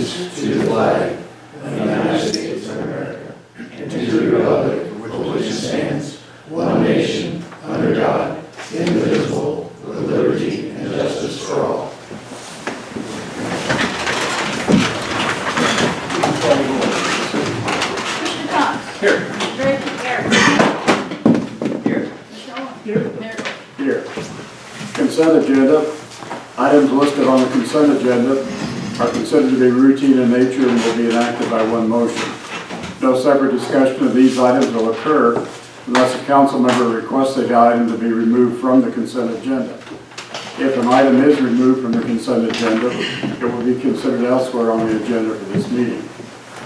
allegiance to the flag of the United States of America and to the republic for which it stands, one nation, under God, indivisible, with liberty and justice for all. Mr. Cox. Here. Mr. Drake. Here. Here. Mr. Owen. Here. Mayor. Here. Consent agenda. Items listed on the consent agenda are considered to be routine in nature and will be enacted by one motion. No separate discussion of these items will occur unless a council member requests the item to be removed from the consent agenda. If an item is removed from the consent agenda, it will be considered elsewhere on the agenda for this meeting.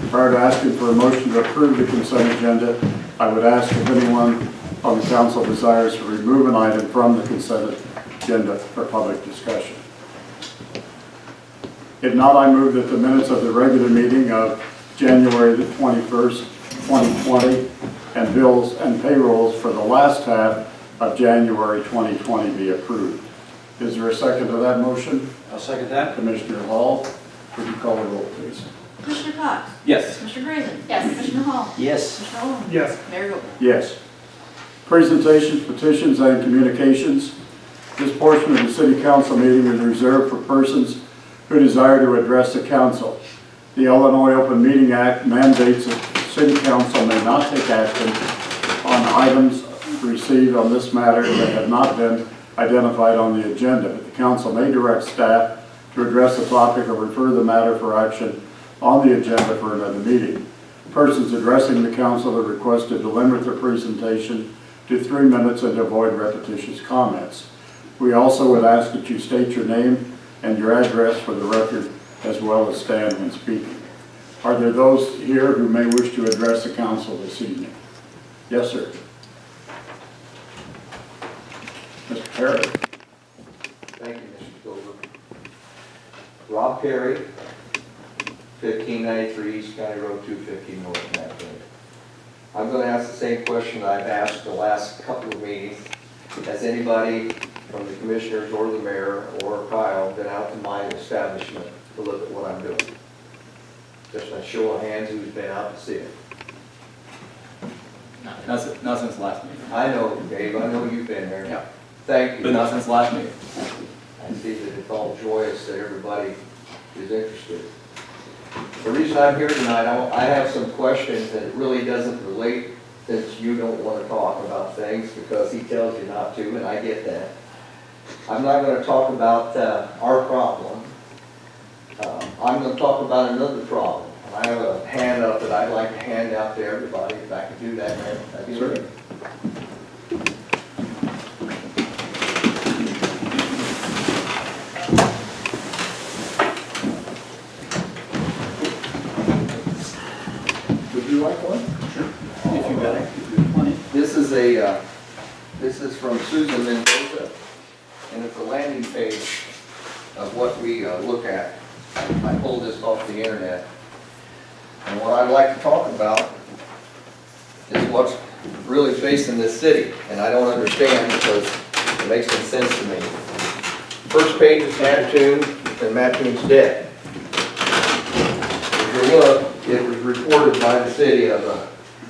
Prior to asking for a motion to approve the consent agenda, I would ask if anyone on the council desires to remove an item from the consent agenda for public discussion. If not, I move that the minutes of the regular meeting of January the 21st, 2020, and bills and payrolls for the last half of January 2020 be approved. Is there a second to that motion? I'll second that. Commissioner Hall, would you call the roll, please? Mr. Cox. Yes. Mr. Graven. Yes. Commissioner Hall. Yes. Mr. Owen. Yes. Mayor Goble. Yes. Presentations, petitions, and communications. This portion of the City Council meeting is reserved for persons who desire to address the Council. The Illinois Open Meeting Act mandates that City Council may not take action on items received on this matter that have not been identified on the agenda, but the Council may direct staff to address the topic or refer the matter for action on the agenda for another meeting. Persons addressing the Council are requested to limit their presentation to 3 minutes and to avoid repetitious comments. We also would ask that you state your name and your address for the record, as well as stand when speaking. Are there those here who may wish to address the council this evening? Yes, sir. Mr. Perry. Thank you, Mr. Silver. Rob Perry, 1593 East County Road 250 North Mattoon. I'm going to ask the same question I've asked the last couple of meetings. Has anybody from the commissioners or the mayor or Kyle been out to my establishment to look at what I'm doing? Just a show of hands who's been out to see it. Not since last meeting. I know, Dave, I know you've been there. Yeah. Thank you. But not since last meeting. I see that it's all joyous that everybody is interested. The reason I'm here tonight, I have some questions that really doesn't relate, since you don't want to talk about things because he tells you not to, and I get that. I'm not going to talk about our problem. I'm going to talk about another problem. And I have a hand up that I'd like to hand out to everybody. If I could do that, man, that'd be great. Would you like one? Sure. If you got it. This is from Susan Mendoza, and it's a landing page of what we look at. I pulled this off the internet. And what I'd like to talk about is what's really facing this city. And I don't understand because it makes no sense to me. First page is Mattoon, and Mattoon's debt. If you look, it was reported by the city of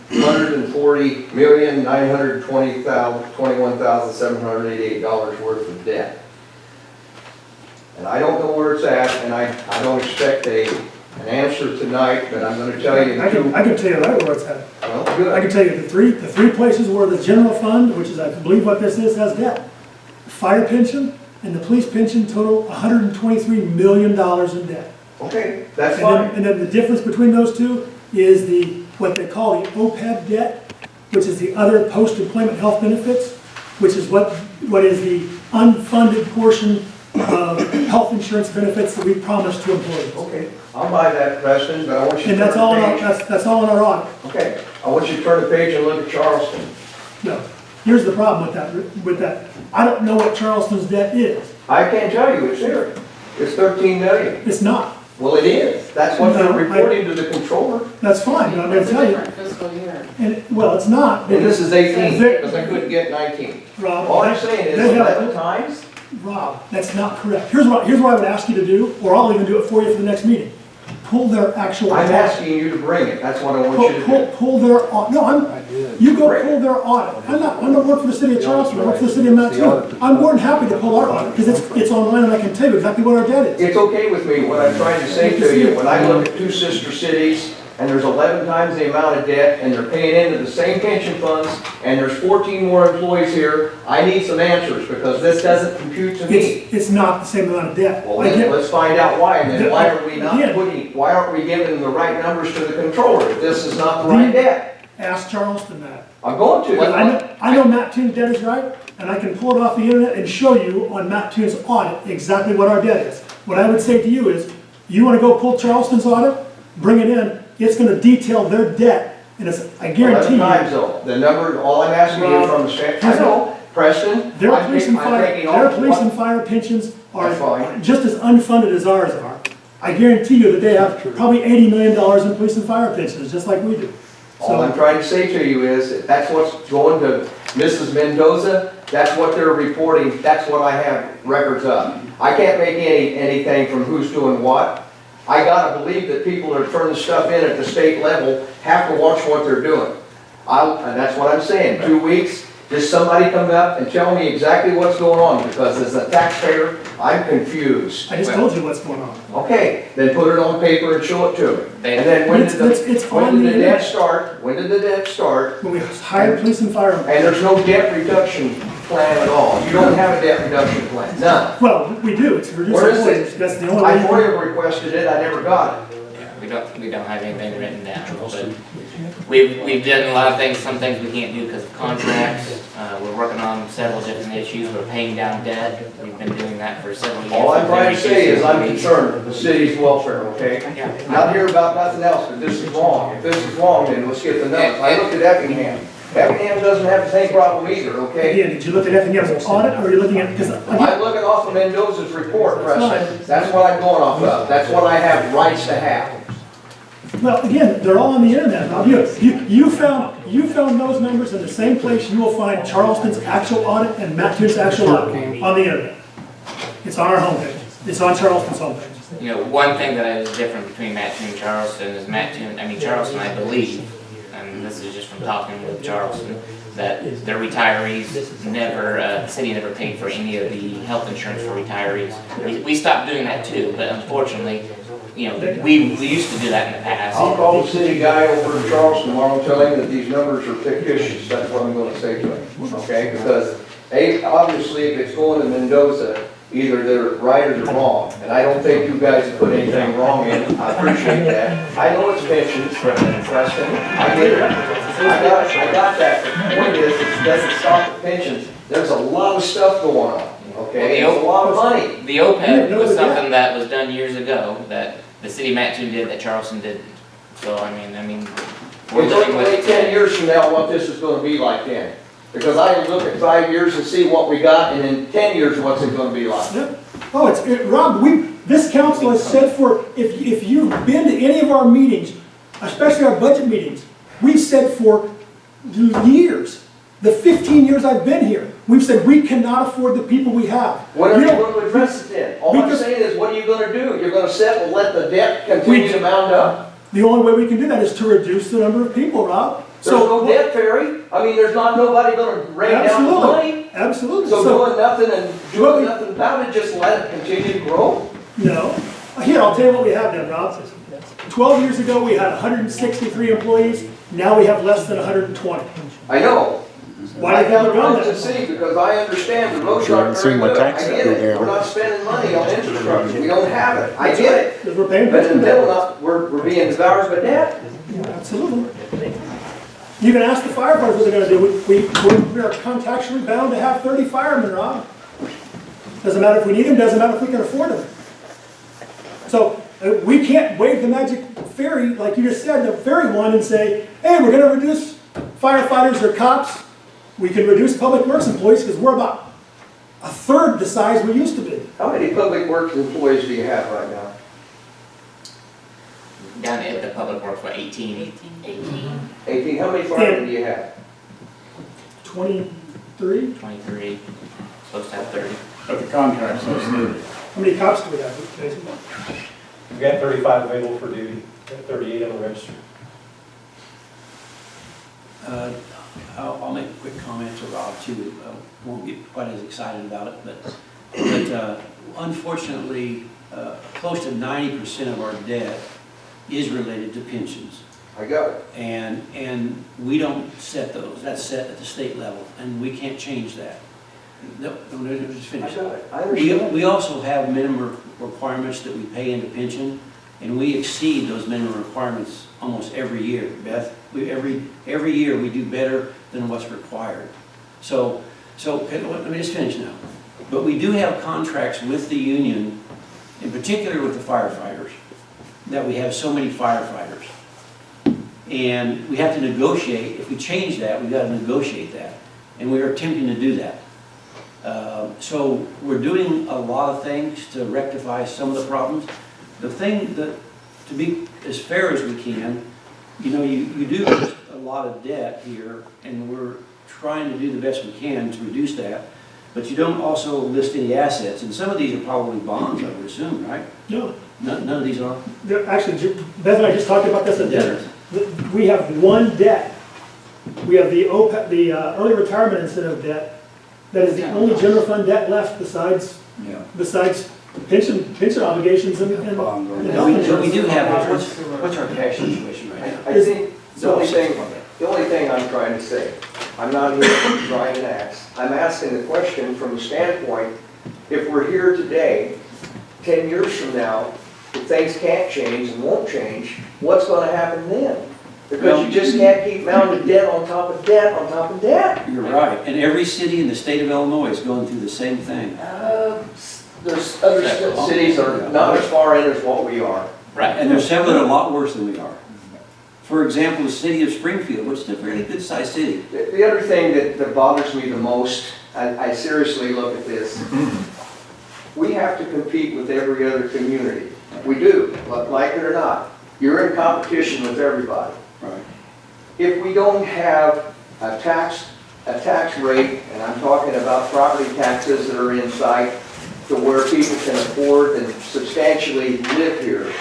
$140,921,788 worth of debt. And I don't know where it's at, and I don't expect an answer tonight, but I'm going to tell you. I can tell you right where it's at. Well, good. I can tell you the three places where the general fund, which is I believe what this is, has debt. Fire pension and the police pension total $123 million in debt. Okay, that's fine. And then the difference between those two is what they call the OPEB debt, which is the other post-employment health benefits, which is what is the unfunded portion of health insurance benefits that we promised to employees. Okay, I'll buy that, Preston, but I want you to And turn that's all the in page. that's all in our audit. Okay, I want you to turn the page and look at Charleston. No. Here's the problem with that. I don't know what Charleston's debt is. I can't tell you, it's here. It's 13 million. It's not. Well, it is. That's what No, they're reporting to the controller. That's fine, but I'm gonna tell you. Fiscal year. And, well, it's not. And this is 18, They- because I couldn't get 19. Rob, All I'm saying is they have- 11 times? Rob, that's not correct. Here's what I would ask you to do, or I'll even do it for you for the next meeting. pull their actual. I'm asking you to bring it, that's what I want you to do. Pull their, no, you go pull their audit. I'm not working for the city of Charleston, I work for the city of Mattoon. I'm more than happy to pull our audit, because it's online and I can tell you exactly what our debt is. It's okay with me, what I'm trying to say to you, when I look at two sister cities, and there's 11 times the amount of debt, and they're paying into the same pension funds, and there's 14 more employees here, I need some answers, because this doesn't compute to me. It's not the same amount of debt. Well, I then, get- let's find out why, and then why are we not Again. why aren't we giving the right numbers to the controller if this is not the right debt? Ask Charleston that. I'm going to. I know Mattoon's debt is right, and I can pull it off the internet and show you on Mattoon's audit exactly what our debt is. What I would say to you is, you wanna go pull Charleston's audit, bring it in, it's gonna detail their debt, and it's, I guarantee 11 times you. though, the number, all I'm asking you from the state, I know, Preston, Their I'm police taking and fire, all. their police and fire pensions That's are fine. just as unfunded as ours are. I guarantee you that they have probably $80 million in police and fire pensions, just like we do. All I'm So, trying to say to you is, that that's what's going to Mrs. Mendoza, that's what they're reporting, that's what I have records of. I can't make anything from who's doing what. I gotta believe that people that are turning stuff in at the state level have to watch what they're doing. And that's what I'm saying, 2 weeks, just somebody come up and tell me exactly what's going on, because as a taxpayer, I'm confused. I just told you what's going on. Okay, then put it on paper and show it to me. And then when did It's on when the did the debt internet. start? When did the debt start? When we hired police and fire. And there's no debt reduction plan at all. You don't have a debt reduction plan, none. Well, we do, it's reduced Where is employees, it? that's the only way. I you can- FOIA requested it, I never got it. We don't have anything written down, but we've done a lot of things, some things we can't do because of contracts. We're working on several different issues, we're paying down debt, we've been doing that for several years. All I'm trying to say is I'm We've concerned with the city's welfare, okay? Yeah. Not here about nothing else, but this is wrong. If this is wrong, then let's get the numbers. I looked at Effingham. Effingham doesn't have the same problem either, okay? Again, did you look at Effingham's audit, or are you looking at, because, I'm looking off of Mendoza's report, Preston. That's what I'm going off of. That's what I have rights to have. well, again, they're all on the internet. Now, you found those numbers in the same place you will find Charleston's actual audit and Mattoon's actual audit, on the internet. It's on our homepage, it's on Charleston's homepage. You know, one thing that is different between Mattoon and Charleston is Charleston, I believe, and this is just from talking with Charleston, that their retirees never, the city never paid for any of the health insurance for retirees. We stopped doing that too, but unfortunately, you know, we used to do that in the past. I'll call the city guy over in Charleston tomorrow and tell him that these numbers are fictitious. That's what I'm gonna say to him, okay? Because obviously, if it's going to Mendoza, either they're right or they're wrong. And I don't think you guys have put anything wrong in. I appreciate that. I know it's pensions, Preston. I get it. I got that. The point is, it doesn't stop at pensions. There's a lot of stuff going on, okay? There's a lot of money. The OPEB was something that was done years ago, that the city of Mattoon did, that Charleston didn't. So, we're It's living only with 10 years from now what this is gonna be like then. Because I look at 5 years and see what we got, and in 10 years, what's it gonna be like? Yep. Oh, Rob, this council has said if you've been to any of our meetings, especially our budget meetings, we've said for years, the 15 years I've been here, we've said we cannot afford the people we have. When are you know, going to address it then? All I'm because- saying is, what are you gonna do? You're gonna sit and let the debt continue to mount up? The only way we can do that is to reduce the number of people, Rob. There's no debt ferry. I mean, there's not nobody gonna rain down the money. Absolutely. So doing nothing and Well, doing nothing about it, just let it continue to grow? No. Here, I'll tell you what we have done, Rob. 12 years ago, we had 163 employees. Now we have less than 120. I know. Why I have you haven't done run to the that? city because I understand the roads aren't very good. I get it. We're not spending money on infrastructure. We don't have it. I get it. Because we're paying But pension until debt. we're being devoured by debt. Absolutely. You can ask the firefighters what they're gonna do. We are contractually bound to have 30 firemen, Rob. Doesn't matter if we need them, doesn't matter if we can afford them. So, we can't wave the magic fairy, like you just said, the fairy wand and say, hey, we're gonna reduce firefighters or cops. We can reduce public works employees because we're about a third the size we used to be. How many public works employees do you have right now? down at the public works, what, 18? 18. How many firemen do you have? 23? 23, supposed to have 30. But the contract says 30. How many cops do we have, Jason? We've got 35 available for duty, got 38 on the register. I'll make a quick comment to Rob too. Won't get quite as excited about it, but unfortunately, close to 90% of our debt is related to pensions. I got it. And we don't set those. That's set at the state level, and we can't change that. No, just finish. I got it. I understand. We also have minimum requirements that we pay into pension, and we exceed those minimum requirements almost every year, Beth. Every year we do better than what's required. So okay, let me just finish now. But we do have contracts with the union, in particular with the firefighters, that we have so many firefighters. And we have to negotiate. If we change that, we've got to negotiate that. And we are attempting to do that. So we're doing a lot of things to rectify some of the problems. The thing that, to be as fair as we can, you do list a lot of debt here, and we're trying to do the best we can to reduce that, but you don't also list any assets, and some of these are probably bonds, I would assume, right? No, None of these are? actually, Beth and I just talked about this at dinner. We have one debt. We have the OPEB, the early retirement incentive debt. That is the only general fund debt left besides pension obligations and health So we insurance. do have, what's our cash situation right now? I think the only thing I'm trying to say, I'm not here to try and ask. I'm asking the question from the standpoint, if we're here today, 10 years from now, if things can't change and won't change, what's going to happen then? Because you just can't keep mounting debt on top of debt on top of debt. You're right, and every city in the state of Illinois is going through the same thing. There's other cities that are not as far in as what we are. Right. And there's several that are a lot worse than we are. For example, the city of Springfield, which is a fairly good-sized city. The other thing that bothers me the most, I seriously look at this, we have to compete with every other community. We do, like it or not. You're in competition with everybody. Right. If we don't have a tax rate, and I'm talking about property taxes that are in sight, to where people can afford and substantially live here.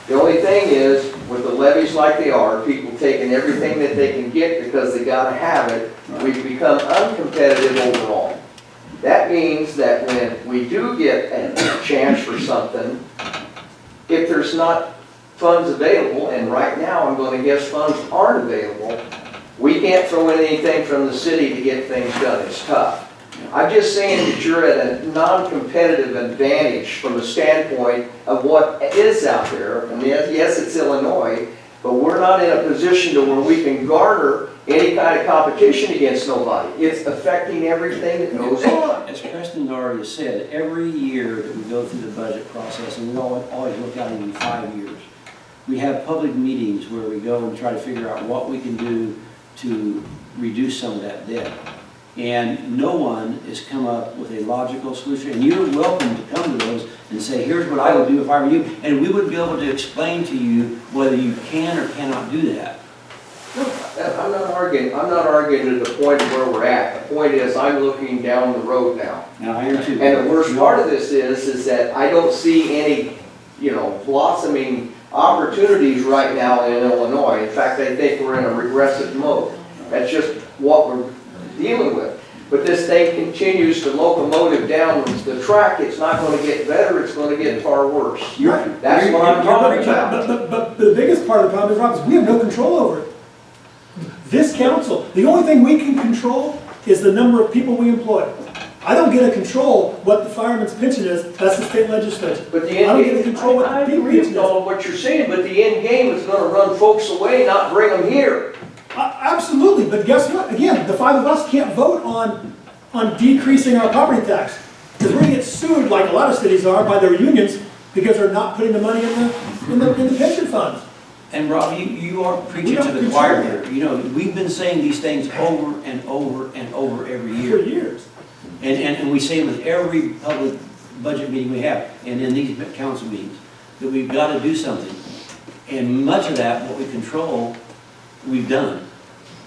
The only thing is, with the levies like they are, people taking everything that they can get because they gotta have it, we've become uncompetitive overall. That means that when we do get a chance for something, if there's not funds available, and right now I'm going to guess funds aren't available, we can't throw in anything from the city to get things done. It's tough. I'm just saying that you're at a non-competitive advantage from the standpoint of what is out there. And yes, it's Illinois, but we're not in a position to where we can garner any kind of competition against nobody. It's affecting everything that goes on. As Preston already said, every year that we go through the budget process, and we always look at it in 5 years, we have public meetings where we go and try to figure out what we can do to reduce some of that debt. And no one has come up with a logical solution. And you're welcome to come to those and say, here's what I would do if I were you. And we would be able to explain to you whether you can or cannot do that. I'm not arguing to the point of where we're at. The point is, I'm looking down the road now. Now, I am too. And the worst part of this is that I don't see any, blossoming opportunities right now in Illinois. In fact, I think we're in a regressive mode. That's just what we're dealing with. But this thing continues to locomotive down the track. It's not going to get better. It's going to get far worse. That's what I'm talking about. But the biggest part of the problem is, Rob, is we have no control over it. This council, the only thing we can control is the number of people we employ. I don't get to control what the fireman's pension is. That's the state legislature. But the I don't get to end control game, what I the people agree pension with all is. of what you're saying, but the end game is going to run folks away, not bring them here. Absolutely, but guess what? Again, the five of us can't vote on decreasing our property tax. Because we're going to get sued, like a lot of cities are, by their unions because they're not putting the money in the pension funds. And Rob, you are preaching to the choir here. We've been saying these things over and over and over every year. For years. And we say with every public budget meeting we have, and in these council meetings, that we've got to do something. And much of that, what we control, we've done.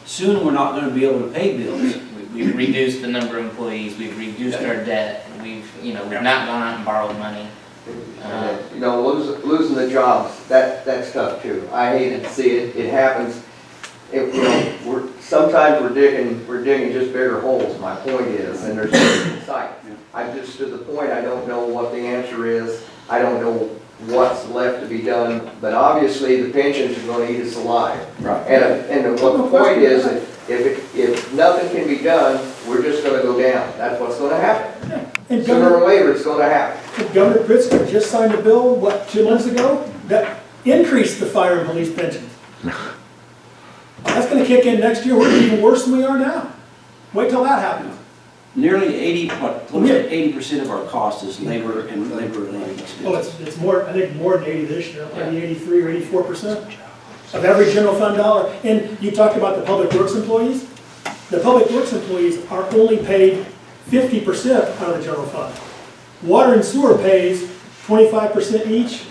Soon we're not going to be able to pay bills. We've reduced the number of employees, we've reduced our debt, we've not gone out and borrowed money. You know, losing the jobs, that's tough too. I hate to see it, it happens. You know, sometimes we're digging just bigger holes, my point is, and there's nothing in sight. I'm just to the point, I don't know what the answer is. I don't know what's left to be done, but obviously the pensions are gonna eat us alive. Right. And what the point is, if nothing can be done, we're just gonna go down. That's what's gonna happen. And Sooner Governor, or later, it's gonna happen. Governor Pritzker just signed a bill, what, 2 months ago, that increased the fire and police pensions. That's gonna kick in next year, we're even worse than we are now. Wait till that happens. Nearly 80% of our cost is labor and labor-related Oh, expenses. it's more, I think more than 80 this year, maybe 83 or 84% of every general fund dollar. And you talked about the public works employees. The public works employees are only paid 50% out of the general fund. Water and sewer pays 25% each.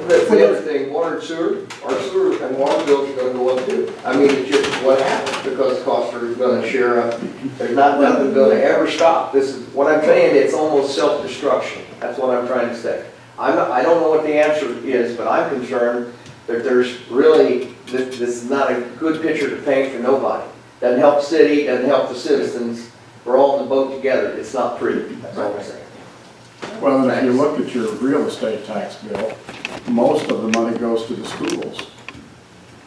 That's the other thing, water and sewer, our sewer and water bills are gonna go up too. I mean, it's just what happens because costs are gonna share up. There's nothing gonna ever stop. This is, what I'm saying, it's almost self-destruction. That's what I'm trying to say. I don't know what the answer is, but I'm concerned that there's really, this is not a good picture to paint for nobody. Doesn't help the city, doesn't help the citizens. We're all in the boat together. It's not pretty, that's all I'm saying. Well, and if you look at your real estate tax bill, most of the money goes to the schools.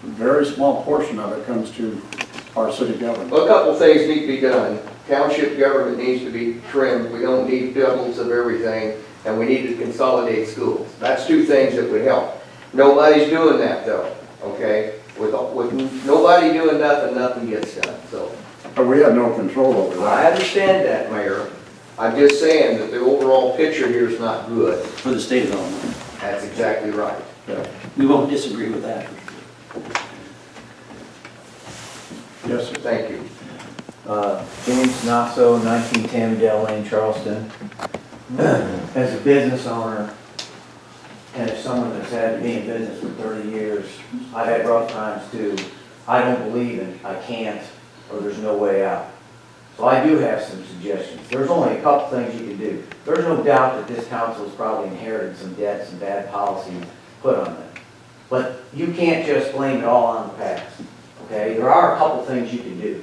A very small portion of it comes to our city government. Well, a couple things need to be done. Township government needs to be trimmed. We don't need doubles of everything, and we need to consolidate schools. That's two things that would help. Nobody's doing that though, okay? With nobody doing nothing, nothing gets done, so. But we have no control over I that. understand that, Mayor. I'm just saying that the overall picture here is not good. For the state of Illinois. That's exactly right. We won't disagree with that. Yes, sir. Thank you. James Nasso, 1910 Dell Lane, Charleston. As a business owner, and as someone that's had to be in business for 30 years, I've had rough times too. I don't believe in I can't or there's no way out. So I do have some suggestions. There's only a couple things you can do. There's no doubt that this council has probably inherited some debts and bad policies put on them. But you can't just blame it all on the past, okay? There are a couple things you can do.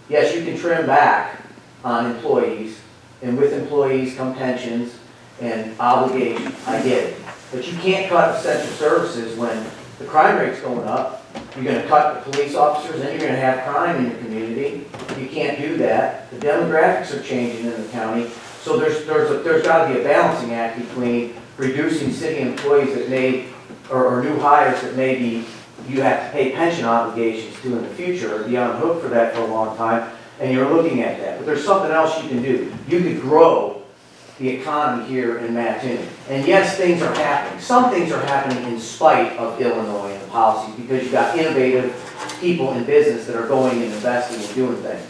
Yes, you can trim back on employees, and with employees come pensions and obligations, I get it. But you can't cut essential services when the crime rate's going up. You're gonna cut the police officers, and you're gonna have crime in your community. You can't do that. The demographics are changing in the county. So there's gotta be a balancing act between reducing city employees that may, or new hires that maybe you have to pay pension obligations to in the future, or be on the hook for that for a long time, and you're looking at that. But there's something else you can do. You could grow the economy here in Mattoon. And yes, things are happening. Some things are happening in spite of Illinois and the policies, because you've got innovative people in business that are going and investing and doing things,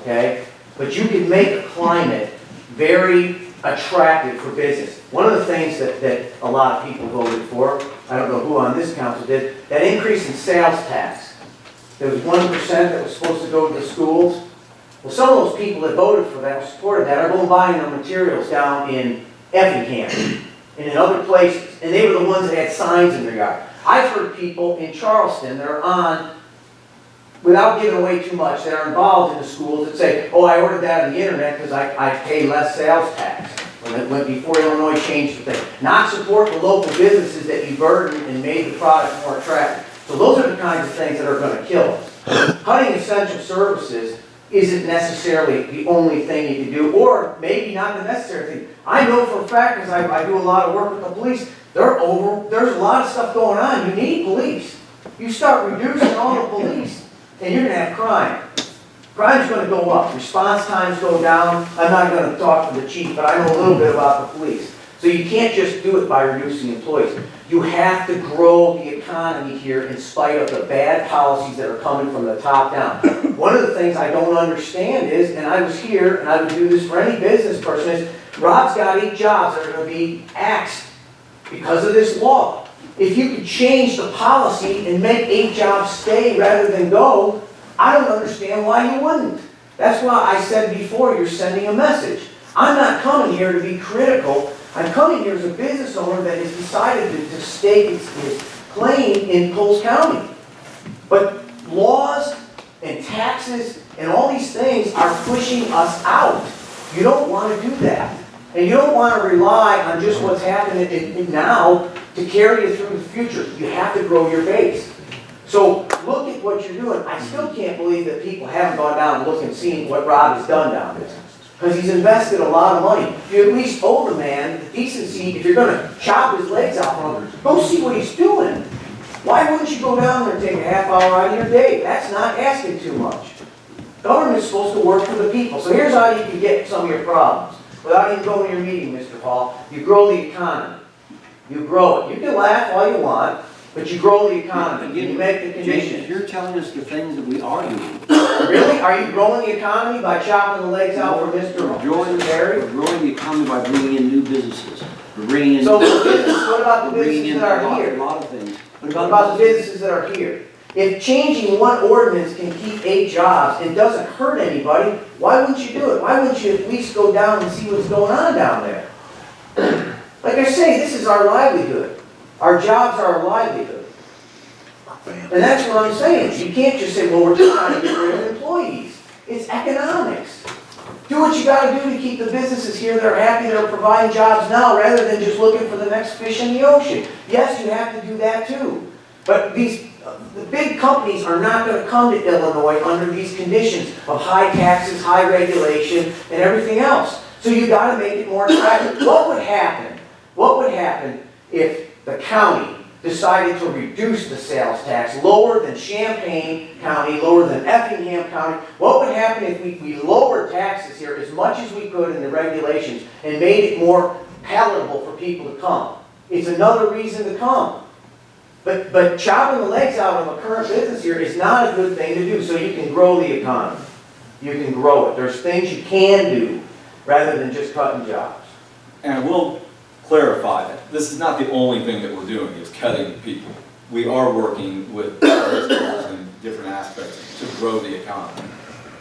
okay? But you can make a climate very attractive for business. One of the things that a lot of people voted for, I don't know who on this council did, that increase in sales tax. There was 1% that was supposed to go to the schools. Well, some of those people that voted for that, supported that, are going buying their materials down in Effingham and in other places. And they were the ones that had signs in their yard. I've heard people in Charleston that are on, without giving away too much, that are involved in the schools that say, oh, I ordered that on the internet because I pay less sales tax. When it went before Illinois changed the thing. Not support the local businesses that you burdened and made the product more attractive. So those are the kinds of things that are going to kill us. Cutting essential services isn't necessarily the only thing you can do, or maybe not the necessary thing. I know for a fact, because I do a lot of work with the police, there's a lot of stuff going on. You need police. You start reducing all the police, and you're going to have crime. Crime's going to go up. Response times go down. I'm not going to talk to the chief, but I know a little bit about the police. So you can't just do it by reducing employees. You have to grow the economy here in spite of the bad policies that are coming from the top down. One of the things I don't understand is, and I was here, and I would do this for any business person, is Rob's got 8 jobs that are going to be axed because of this law. If you could change the policy and make 8 jobs stay rather than go, I don't understand why you wouldn't. That's why I said before, you're sending a message. I'm not coming here to be critical I'm coming here as a business owner that has decided to stake his claim in Coles County. But laws and taxes and all these things are pushing us out. You don't want to do that. And you don't want to rely on just what's happening now to carry you through the future. You have to grow your base. So look at what you're doing. I still can't believe that people haven't gone down and looked and seen what Rob has done down there. Because he's invested a lot of money. You at least owe the man the decency, if you're going to chop his legs out from him, go see what he's doing. Why wouldn't you go down there and take a half hour out of your day? That's not asking too much. Government's supposed to work for the people. So here's how you can get some of your problems. Without even going to your meeting, Mr. Hall, you grow the economy. You grow it. You can laugh all you want, but you grow the economy. You make the conditions. James, you're telling us the things that we are doing. Really? Are you growing the economy by chopping the legs out for Mr. Perry? We're growing the economy by bringing in new businesses. We're bringing in. So what about the we're bringing businesses in that are a here? lot of things. What about the businesses that are here? If changing one ordinance can keep 8 jobs and doesn't hurt anybody, why wouldn't you do it? Why wouldn't you at least go down and see what's going on down there? Like I say, this is our livelihood. Our jobs are our livelihood. And that's what I'm saying. You can't just say, well, we're just trying to get rid of employees. It's economics. Do what you got to do to keep the businesses here that are happy, that are providing jobs now, rather than just looking for the next fish in the ocean. Yes, you have to do that too. But the big companies are not going to come to Illinois under these conditions of high taxes, high regulation, and everything else. So you got to make it more attractive. What would happen? What would happen if the county decided to reduce the sales tax lower than Champaign County, lower than Effingham County? What would happen if we lowered taxes here as much as we could in the regulations and made it more palatable for people to come? It's another reason to come. But chopping the legs out of a current business here is not a good thing to do, so you can grow the economy. You can grow it. There's things you can do rather than just cutting jobs. And I will clarify that this is not the only thing that we're doing, is cutting people. We are working with in different aspects to grow the economy.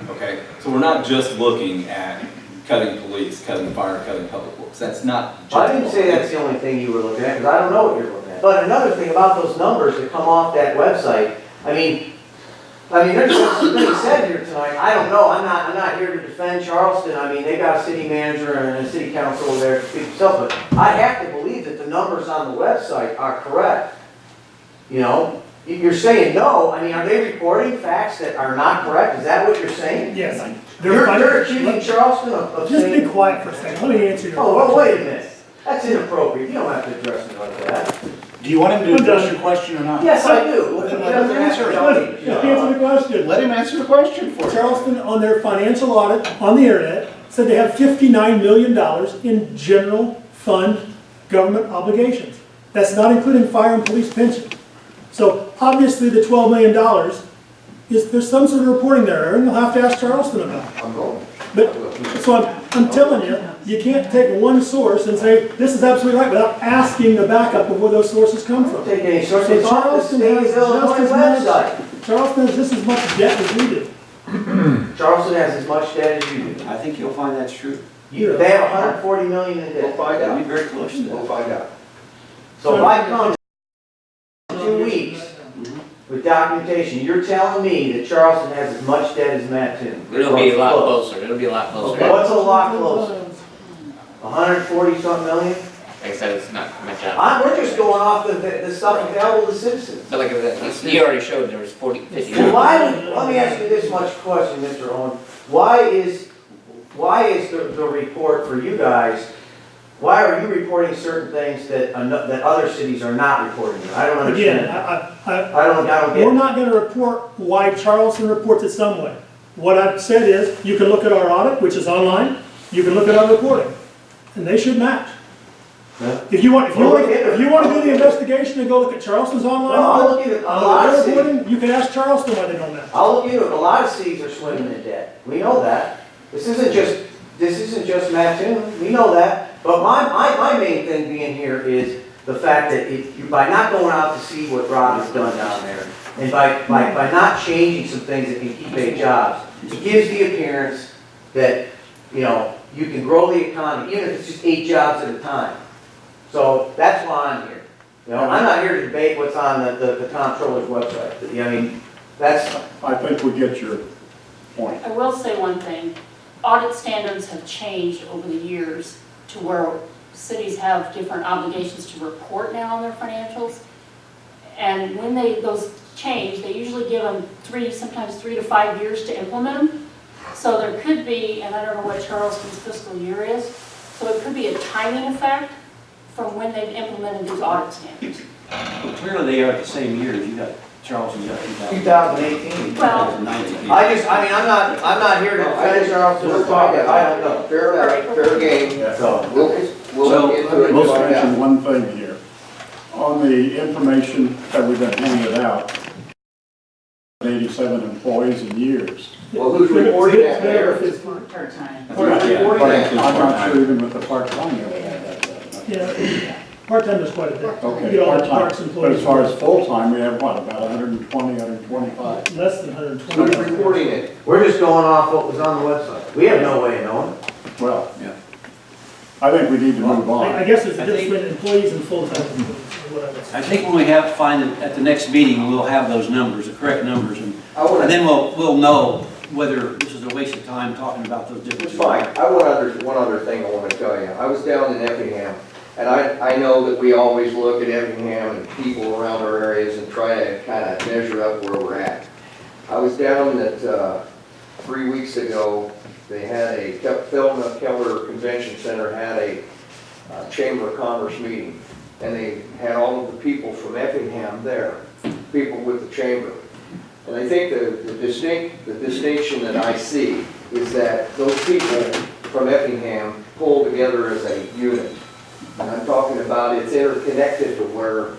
Okay? So we're not just looking at cutting police, cutting fire, cutting public works. That's not just I didn't say that's the only thing you were looking at, because I don't know what you're looking at. But another thing about those numbers that come off that website, I mean, there's some things said here tonight. I don't know. I'm not here to defend Charleston. I mean, they got a city manager and a city council over there to speak for itself, but I have to believe that the numbers on the website are correct. You know, you're saying no. I mean, are they reporting facts that are not correct? Is that what you're saying? Yes. You're accusing Charleston of Just saying... be quiet for a second. Let me answer your Oh, question. well, wait a minute. That's inappropriate. You don't have to address me like that. Do you want him to address your question or not? Yes, I do. Well, then He let him doesn't have answer to it. tell me. Just answer the question. Let him answer the question for you. Charleston, on their financial audit on the internet, said they have $59 million in general fund government obligations. That's not including fire and police pension. So obviously the $12 million there's some sort of reporting there, and you'll have to ask Charleston about it. I'm going. But, so I'm telling you, you can't take one source and say, this is absolutely right, without asking the backup of where those sources come from. Take any source. So It's off the Charleston state has of Illinois just as much, website. Charleston has just as much debt as we do. Charleston has as much debt as you do. I think you'll find that's true. They have 140 million in We'll debt. find That'd be out. very close to We'll that. find out. So if I come in 2 weeks with documentation, you're telling me that Charleston has as much debt as Mattoon? It'll be a lot closer, it'll be a lot closer. Okay, what's a lot closer? 140-something million? Like I said, it's not my job. We're just going off the stuff available to citizens. But like, you already showed there was 50 Well, let me ask you this much question, Mr. Owen. Why is the report for you guys, why are you reporting certain things that other cities are not reporting? I don't understand. Again, I don't get we're it. not going to report why Charleston reports it some way. What I've said is, you can look at our audit, which is online, you can look at our reporting, and they should match. Yeah. If you want to do the investigation and go look at Charleston's online Well, I'll audit, look at a lot of cities. reporting, you can ask Charleston why they don't match. I'll look into it. A lot of cities are swimming in debt. We know that. This isn't just Mattoon. We know that. But my main thing being here is the fact that by not going out to see what Rob has done down there, and by not changing some things that can keep 8 jobs, it gives the appearance that, you know, you can grow the economy, even if it's just 8 jobs at a time. So that's why I'm here. You know, I'm not here to debate what's on the comptroller's website. I mean, that's, I think we get your point. I will say one thing, audit standards have changed over the years to where cities have different obligations to report now on their financials. And when those change, they usually give them sometimes 3 to 5 years to implement them. So there could be, and I don't know what Charleston's fiscal year is, so it could be a timing effect from when they've implemented these audit standards. Well, clearly they are at the same year, you got Charleston, you got 2018. Well, 2019. I'm not here to defend Charleston or talk it, I don't know. Fair enough, fair game. So, We'll So, look into it and Let's find mention out. one thing here. On the information that we've been handed out, 87 employees in years. Well, who's reporting that there? part-time. Who's reporting that? I'm not sure even with the part-time. Yeah, part-time is quite a bit. Okay, You know, part-time. parks But employees. as far as full-time, we have what, about 120, 125? Less than 120. Who's reporting it? we're just going off what was on the website. We have no way of knowing. Well, Yeah. I think we need to move I on. guess there's a I difference think- between employees and full-time employees, or what I would say. I think when we find it at the next meeting, we'll have those numbers, the correct numbers, and I want to, then we'll know whether this is a waste of time talking about those different. it's fine. One other thing I want to tell you. I was down in Effingham, and I know that we always look at Effingham and people around our areas and try to kind of measure up where we're at. I was down at, 3 weeks ago, they had Thelma Keller Convention Center had a Chamber of Commerce meeting, and they had all of the people from Effingham there, people with the chamber. And I think the distinction that I see is that those people from Effingham pull together as a unit. And I'm talking about it's interconnected to where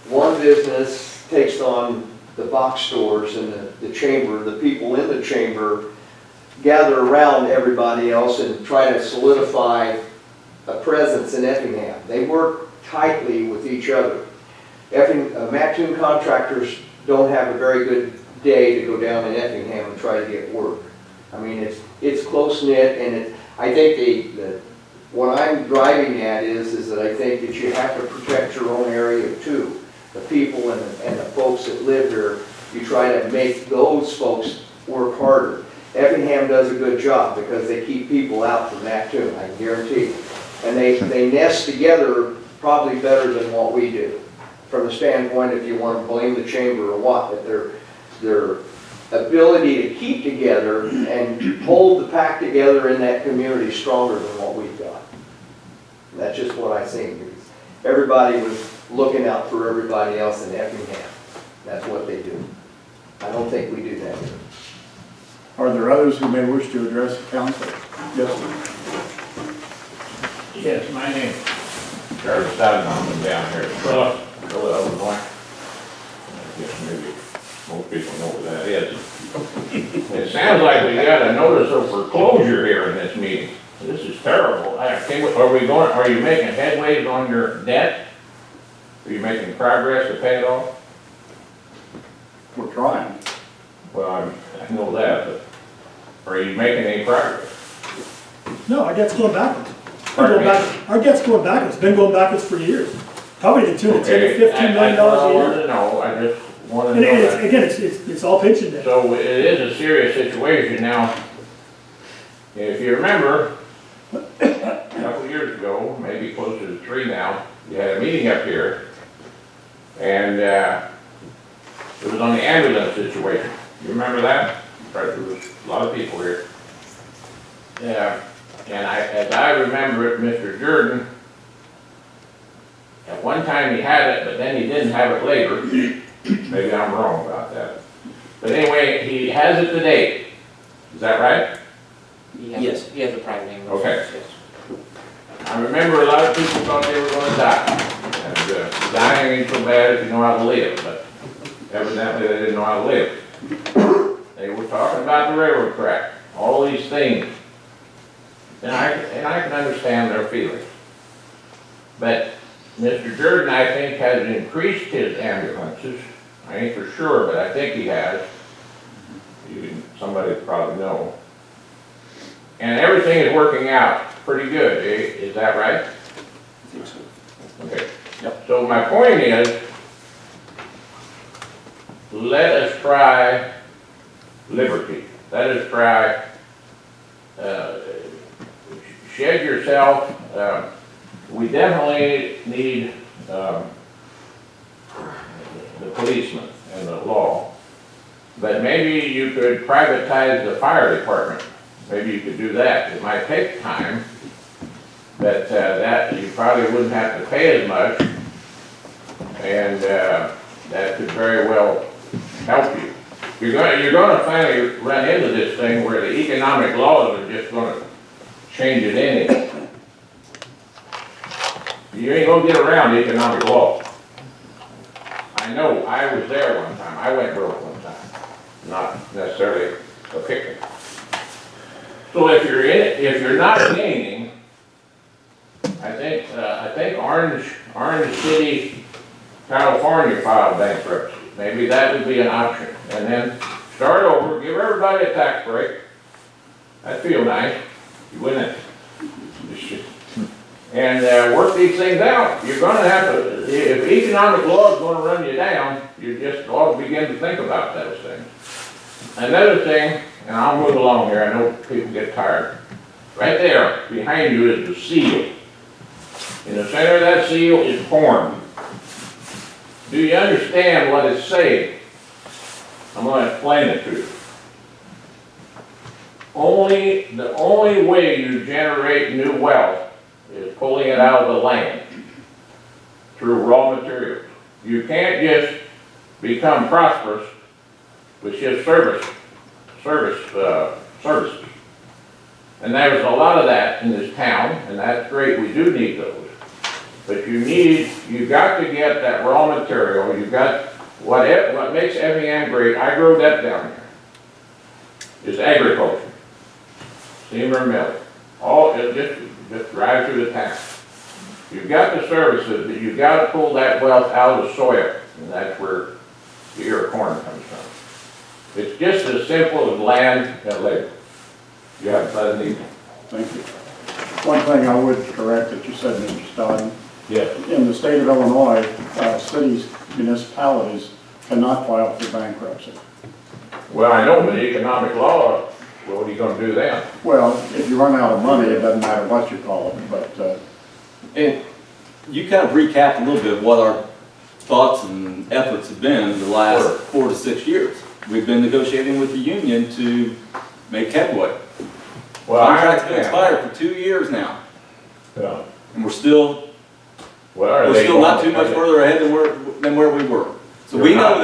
one business takes on the box stores and the chamber, the people in the chamber gather around everybody else and try to solidify a presence in Effingham. They work tightly with each other. Mattoon contractors don't have a very good day to go down in Effingham and try to get work. I mean, it's close-knit, and I think what I'm driving at is that I think that you have to protect your own area too. The people and the folks that live here, you try to make those folks work harder. Effingham does a good job because they keep people out from Mattoon, I can guarantee you. And they nest together probably better than what we do. From the standpoint, if you want to blame the chamber or what, that their ability to keep together and hold the pack together in that community is stronger than what we've got. And that's just what I see, because everybody was looking out for everybody else in Effingham. That's what they do. I don't think we do that here. Are there others who may wish to address the council? Yes, sir. Yes, my name's Charles Stoughton, I'm down here at Cross, Illinois. I guess maybe most people know where that is. It sounds like we got a notice of foreclosure here in this meeting. This is terrible. Are you making headways on your debt? Are you making progress to pay it off? We're trying. Well, I know that, but are you making any progress? No, our debt's going backwards. Pardon me? Our debt's going backwards, been going backwards for years. Probably the tune of $10 Okay, to $15 million that's what I a wanted year. to know. I just wanted to And know it's, that. again, it's all pension debt. So it is a serious situation. Now, if you remember, a couple years ago, maybe closer to 3 now, you had a meeting up here, and it was on the ambulance situation. You remember that? Right, there was a lot of people here. Yeah, and as I remember it, Mr. Jordan, at one time he had it, but then he didn't have it later. Maybe I'm wrong about that. But anyway, he has it today. Is that right? Yes. He has a private name. Okay. Yes. I remember a lot of people thought they were gonna die. And dying ain't so bad if you know how to live, but evidently they didn't know how to live. They were talking about the railroad track, all these things. And I can understand their feelings. But Mr. Jordan, I think, has increased his ambulances. I ain't for sure, but I think he has. Somebody probably know. And everything is working out pretty good, is that right? I think so. Okay. Yep. So my point is, let us try liberty. Let us try, shed yourself. We definitely need the policeman and the law. But maybe you could privatize the fire department. Maybe you could do that. It might take time, but that you probably wouldn't have to pay as much, and that could very well help you. You're gonna finally run into this thing where the economic laws are just gonna change it anyway. You ain't gonna get around economic law. I know, I was there one time. I went broke one time. Not necessarily a picnic. So if you're in it, if you're not gaining, I think Orange City, California filed bankruptcy. Maybe that would be an option. And then start over, give everybody a tax break. That'd feel nice. You wouldn't. And work these things out. You're gonna have to, if economic law is gonna run you down, you just ought to begin to think about those things. Another thing, and I'll move along here, I know people get tired. Right there, behind you is the seal. In the center of that seal is corn. Do you understand what it's saying? I'm going to explain it to you. The only way you generate new wealth is pulling it out of the land through raw materials. You can't just become prosperous with just services. And there's a lot of that in this town, and that's great, we do need those. But you've got to get that raw material, you've got, what makes Evian great, I grew that down there, is agriculture. Steamer mill, all, it just drive through the town. You've got the services, but you've got to pull that wealth out of the soil, and that's where the ear of corn comes from. It's just as simple as land and labor. You have a pleasant evening. Thank you. One thing I would correct that you said, Mr. Stodden. Yes. In the state of Illinois, cities, municipalities cannot file for bankruptcy. Well, I know, but economic law, well, what are you gonna do then? Well, if you run out of money, it doesn't matter what you call it, but, And you kind of recapped a little bit of what our thoughts and efforts have been the last 4 to 6 years. We've been negotiating with the union to make headway. Well, Contract's been expired for 2 years now, Yeah. and we're still Well, not too much further ahead than where we were. So we know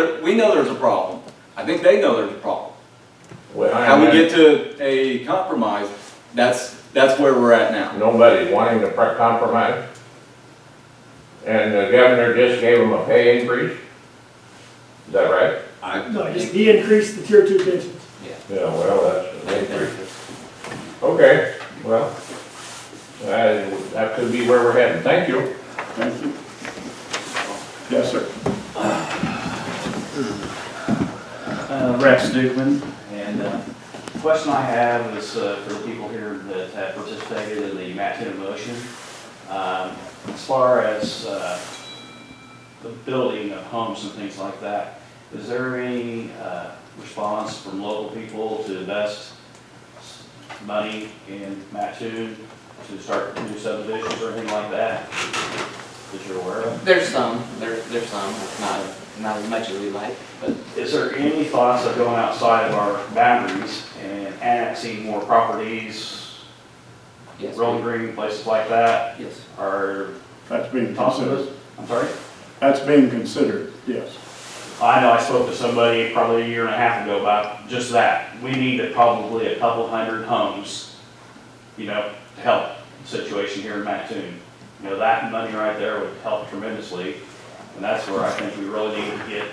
there's a problem. I think they know there's a problem. Well, How we get to a compromise, that's where we're at now. Nobody's wanting to compromise. And the governor just gave them a pay increase. Is that right? No, he increased the tier 2 pensions. Yeah, well, that's an increase. Okay, well, that could be where we're heading. Thank you. thank you. Yes, sir. Rex Dukeman, and the question I have is for the people here that have participated in the Mattoon motion. As far as the building of homes and things like that, is there any response from local people to invest money in Mattoon to start new subdivisions or anything like that that you're aware of? There's some, there's some, not as much as we like, but. Is there any thoughts of going outside of our boundaries and annexing more properties, Yes. Rolling Green, places like that? Yes. Are That's being possible? considered. I'm sorry? That's being considered, yes. I know I spoke to somebody probably a year and a half ago about just that. We need probably a couple hundred homes, to help the situation here in Mattoon. That money right there would help tremendously. And that's where I think we really need to get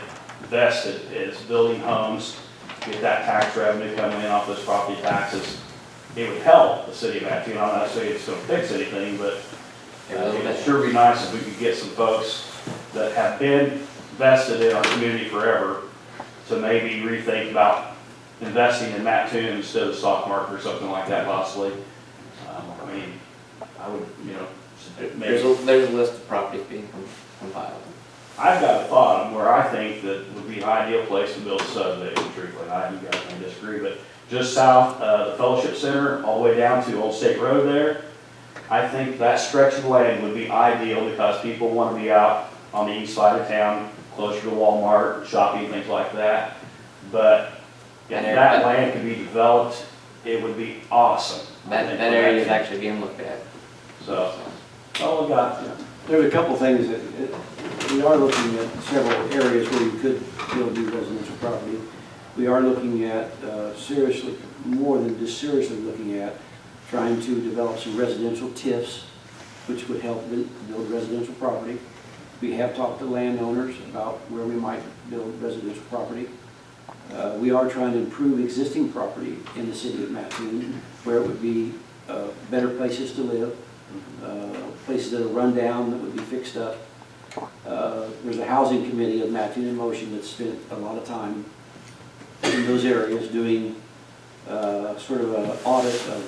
vested, is building homes, get that tax revenue coming in off those property taxes. It would help the city of Mattoon. I'm not saying it's going to fix anything, but it would sure be nice if we could get some folks that have been vested in our community forever to maybe rethink about investing in Mattoon instead of the stock market or something like that possibly. I would, There's maybe, there's a list of properties being compiled. I've got a thought on where I think that would be an ideal place to build a subdivision, truthfully, you guys may disagree, but just south, the Fellowship Center, all the way down to Old State Road there, I think that stretch of land would be ideal because people want to be out on the east side of town, closer to Walmart, shopping, things like that. But if that land could be developed, it would be awesome. That area is actually being looked at. So, all we got, There's a couple things that, we are looking at several areas where you could build new residential property. We are looking at seriously, more than just seriously looking at trying to develop some residential TIFs, which would help build residential property. We have talked to landowners about where we might build residential property. We are trying to improve existing property in the city of Mattoon, where it would be better places to live, places that are run down that would be fixed up. There's a housing committee of Mattoon in Motion that spent a lot of time in those areas doing sort of an audit of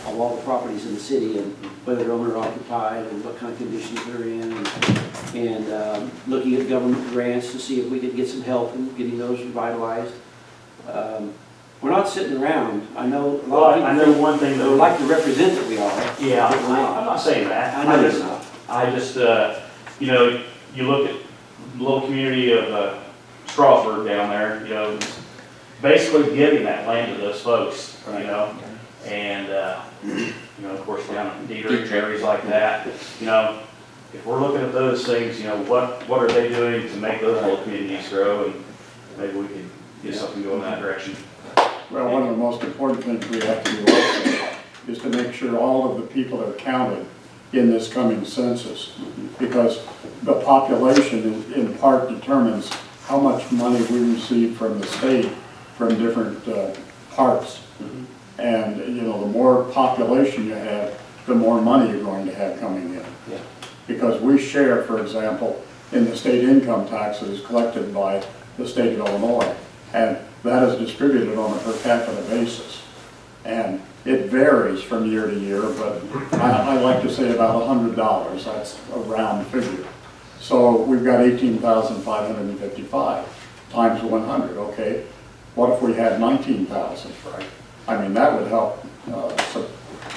all the properties in the city and whether they're owner occupied and what kind of conditions they're in, and looking at government grants to see if we could get some help in getting those revitalized. We're not sitting around. I know a lot of people I know one thing would though. like to represent that we are. Yeah, but we're not. I'm not saying that. I know you're not. I just, you know, you look at the little community of Strawford down there, you know, basically giving that land to those folks, you know, and, you know, of course, down in Dietrich, areas like that, you know, if we're looking at those things, you know, what are they doing to make those little communities grow, and maybe we could get something going in that direction. Well, one of the most important things we have to do also is to make sure all of the people are counted in this coming census, because the population in part determines how much money we receive from the state from different parts. And, you know, the more population you have, the more money you're going to have coming in. Yeah. Because we share, for example, in the state income taxes collected by the state of Illinois, and that is distributed on a per capita basis. And it varies from year to year, but I like to say about $100. That's a round figure. So we've got 18,555 times 100, okay? What if we had 19,000? Right. I mean, that would help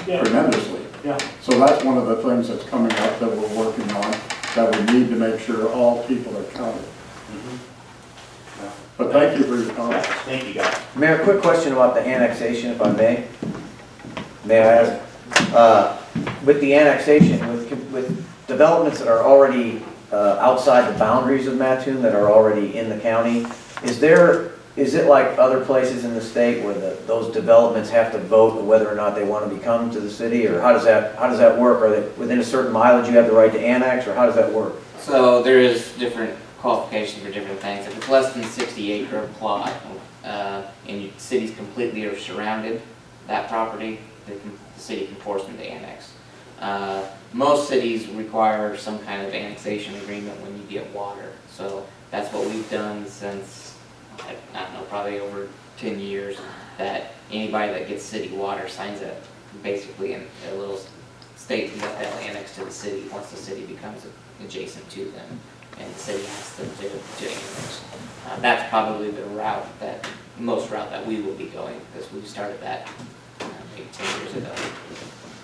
tremendously. Yeah. So that's one of the things that's coming up that we're working on, that we need to make sure all people are counted. But thank you for your comments. Thank you, guys. Mayor, quick question about the annexation, if I may. May I ask? With the annexation, with developments that are already outside the boundaries of Mattoon, that are already in the county, is it like other places in the state where those developments have to vote whether or not they want to become to the city, or how does that work? Are they within a certain mileage you have the right to annex, or how does that work? So there is different qualifications for different things. If it's less than 60-acre plot, and cities completely are surrounded, that property, the city can force them to annex. Most cities require some kind of annexation agreement when you get water. So that's what we've done since, I don't know, probably over 10 years, that anybody that gets city water signs a little statement that they'll annex to the city once the city becomes adjacent to them, and the city asks them to annex. That's probably the most route that we will be going, because we started that maybe 10 years ago.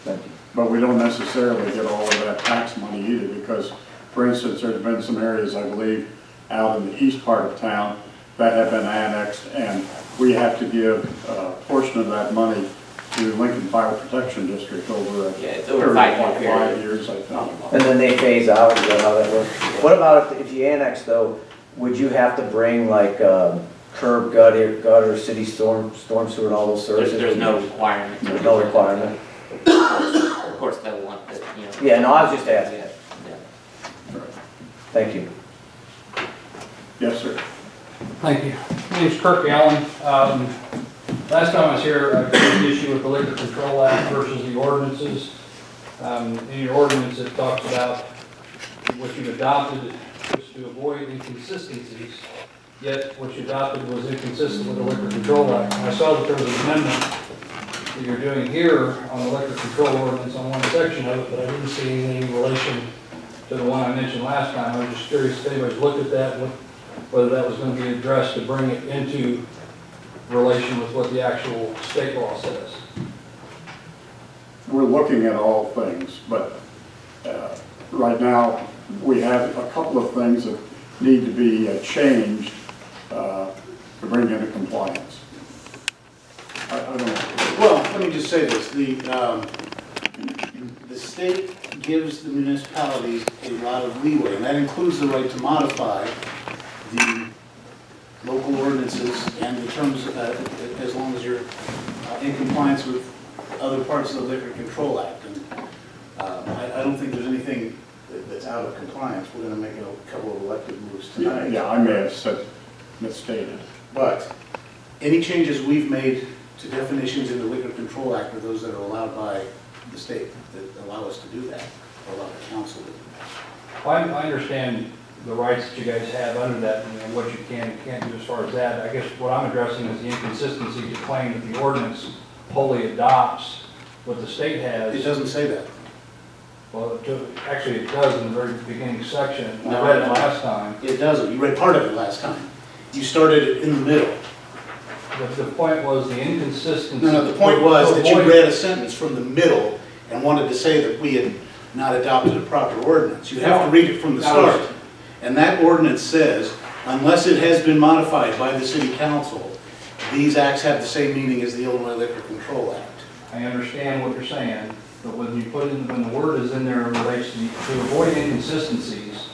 Thank you. But we don't necessarily get all of that tax money either, because, for instance, there's been some areas, I believe, out in the east part of town that have been annexed, and we have to give a portion of that money to Lincoln Fire Protection District over a it's over 5 year period. 5 years, I think. And then they phase out, is that how that works? What about if you annex though, would you have to bring like curb, gutter, city storm sewer and all those services? There's no requirement. There's no requirement? Of course, they'll want the, you know. Yeah, no, I was just asking. Yeah. Thank you. Yes, sir. Thank you. My name's Kirk Allen. Last time I was here, I raised the issue with the Liquor Control Act versus the ordinances. In your ordinance, it talks about what you adopted was to avoid inconsistencies, yet what you adopted was inconsistent with the Liquor Control Act. I saw that there was an amendment that you're doing here on the liquor control ordinance on one section of it, but I didn't see anything in relation to the one I mentioned last time. I was just curious if anybody's looked at that, whether that was going to be addressed to bring it into relation with what the actual state law says. We're looking at all things, but right now, we have a couple of things that need to be changed to bring into compliance. I don't know. Well, let me just say this, the state gives the municipalities a lot of leeway, and that includes the right to modify the local ordinances and the terms, as long as you're in compliance with other parts of the Liquor Control Act. And I don't think there's anything that's out of compliance. We're gonna make a couple of elected moves tonight. Yeah, I may have said misstated. But any changes we've made to definitions in the Liquor Control Act are those that are allowed by the state, that allow us to do that, or allow the council to do that. I understand the rights that you guys have under that and what you can and can't do as far as that. I guess what I'm addressing is the inconsistency to claim that the ordinance wholly adopts what the state has. It doesn't say that. Well, actually it does in the very beginning section. I read it last time. It doesn't. You read part of it last time. You started it in the middle. The point was the inconsistency. No, the point was that you read a sentence from the middle and wanted to say that we had not adopted a proper ordinance. You have to read it from the start. And that ordinance says, unless it has been modified by the city council, these acts have the same meaning as the Illinois Liquor Control Act. I understand what you're saying, but when you put in, when the word is in there in relation to avoid inconsistencies,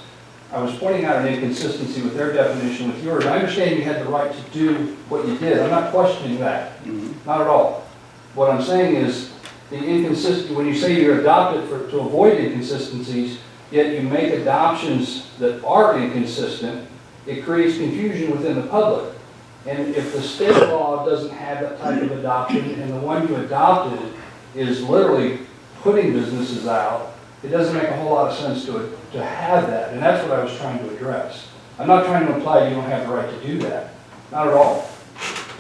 I was pointing out an inconsistency with their definition with yours. I understand you had the right to do what you did. I'm not questioning that. Not at all. What I'm saying is the inconsistency, when you say you adopt it to avoid inconsistencies, yet you make adoptions that are inconsistent, it creates confusion within the public. And if the state law doesn't have that type of adoption, and the one you adopted is literally putting businesses out, it doesn't make a whole lot of sense to have that. And that's what I was trying to address. I'm not trying to imply you don't have the right to do that. Not at all.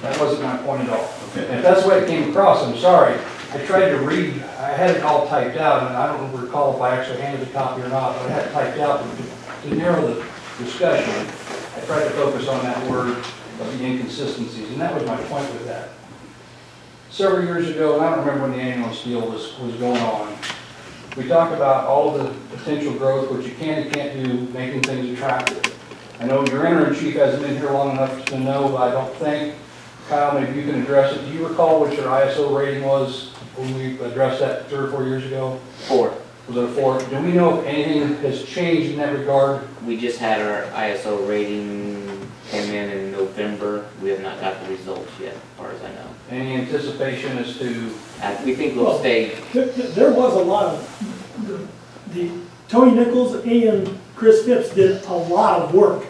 That wasn't my point at all. Okay. And if that's the way it came across, I'm sorry. I tried to read, I had it all typed out, and I don't recall if I actually handed a copy or not, but I had it typed out to narrow the discussion. I tried to focus on that word of the inconsistencies, and that was my point with that. Several years ago, and I don't remember when the ambulance deal was going on, we talked about all of the potential growth, what you can and can't do, making things attractive. I know your interim chief hasn't been here long enough to know, but I don't think, Kyle, maybe you can address it. Do you recall what your ISO rating was when we addressed that 3 or 4 years ago? 4. Was it a 4? Do we know if anything has changed in that regard? We just had our ISO rating came in November. We have not got the results yet, as far as I know. Any anticipation as to? We think we'll stay. There was a lot of, the Tony Nichols and Chris Phipps did a lot of work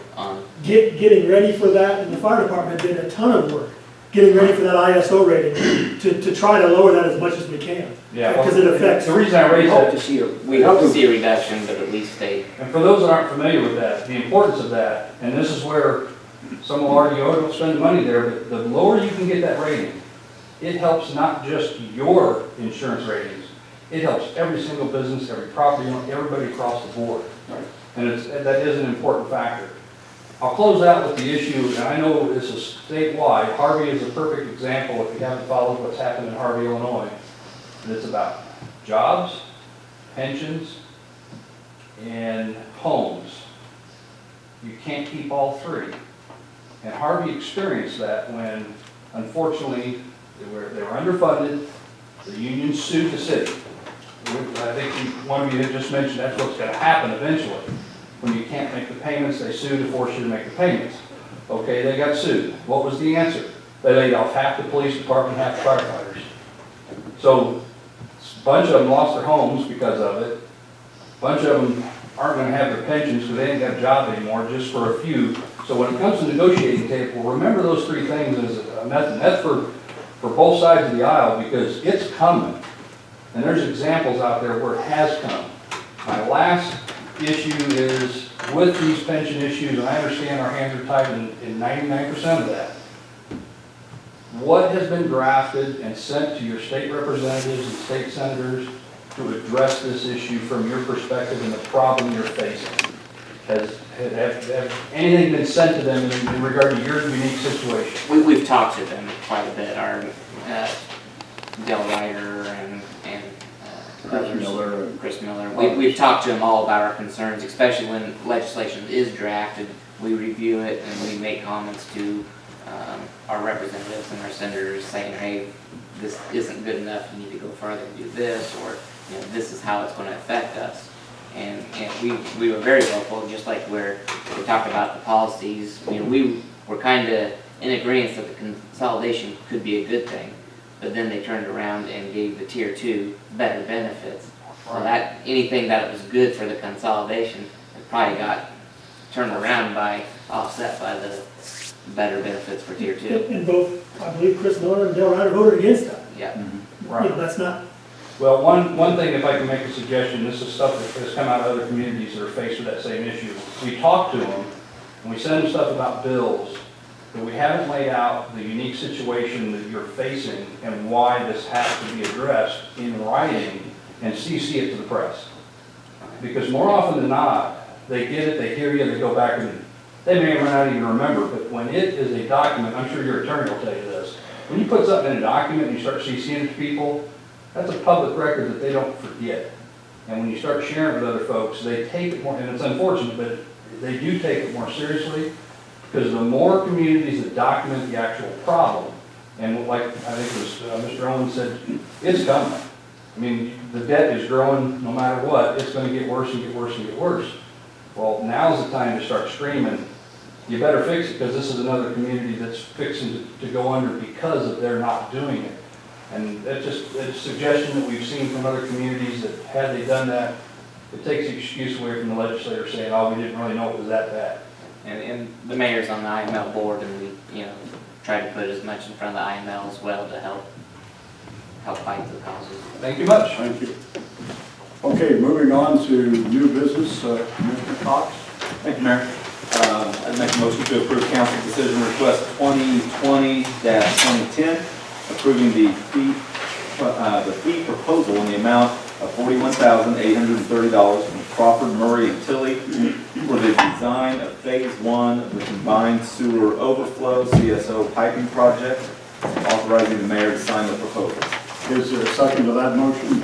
getting ready for that, and the fire department did a ton of work getting ready for that ISO rating to try to lower that as much as we can. Yeah, because it affects. The reason I raised that, We hope to see a reduction, but at least stay. and for those that aren't familiar with that, the importance of that, and this is where some will argue, oh, don't spend money there, but the lower you can get that rating, it helps not just your insurance ratings, it helps every single business, every property owner, everybody across the board. And that is an important factor. I'll close out with the issue, and I know this is statewide. Harvey is a perfect example if you haven't followed what's happened in Harvey, Illinois. And it's about jobs, pensions, and homes. You can't keep all three. And Harvey experienced that when, unfortunately, they were underfunded. The union sued the city. I think one of you had just mentioned that's what's going to happen eventually. When you can't make the payments, they sue to force you to make the payments. Okay, they got sued. What was the answer? They laid off half the police department, half the firefighters. So a bunch of them lost their homes because of it. A bunch of them aren't going to have their pensions because they ain't got a job anymore, just for a few. So when it comes to negotiating table, remember those 3 things as a method. That's for both sides of the aisle, because it's coming. And there's examples out there where it has come. My last issue is with these pension issues, and I understand our hands are tied in 99% of that. what has been drafted and sent to your state representatives and state senators to address this issue from your perspective and the problem you're facing? Have anything been sent to them in regard to your unique situation? We've talked to them quite a bit, our Del Ryder and others, Chris Miller. We've talked to them all about our concerns, especially when legislation is drafted. We review it and we make comments to our representatives and our senators saying, hey, this isn't good enough, you need to go further and do this, or this is how it's going to affect us. And we were very vocal, just like where we talked about the policies. We were kind of in agreement that the consolidation could be a good thing, but then they turned around and gave the tier 2 better benefits. So that anything that was good for the consolidation, it probably got turned around by offset by the better benefits for tier 2. And both, I believe Chris Miller and Del Ryder voted against that. Yeah. That's not. Well, one thing, if I can make a suggestion, this is stuff that has come out of other communities that are faced with that same issue. We talk to them, and we send them stuff about bills, but we haven't laid out the unique situation that you're facing and why this has to be addressed in writing and CC it to the press. Because more often than not, they get it, they hear you, they go back and they may or may not even remember, but when it is a document, I'm sure your attorney will tell you this, when you put something in a document and you start CCing it to people, that's a public record that they don't forget. And when you start sharing it with other folks, they take it more, and it's unfortunate, but they do take it more seriously, because the more communities that document the actual problem, and like I think it was Mr. Owens said, it's coming. I mean, the debt is growing no matter what. It's going to get worse and get worse and get worse. Well, now's the time to start screaming, you better fix it, because this is another community that's fixing to go under because of their not doing it. And it's just a suggestion that we've seen from other communities that had they done that, it takes the excuse away from the legislator saying, oh, we didn't really know it was that bad. And the mayor's on the IML board, and we try to put as much in front of the IML as well to help fight the causes. Thank you much. Thank you. Okay, moving on to new business, Mr. Cox. Thank you, Mayor. I'd make a motion to approve council decision request 2020-2010, approving the fee proposal in the amount of $41,830 from Crawford, Murray, and Tilly for the design of phase 1 of the combined sewer overflow CSO piping project, authorizing the mayor to sign the proposal. Is there a second to that motion?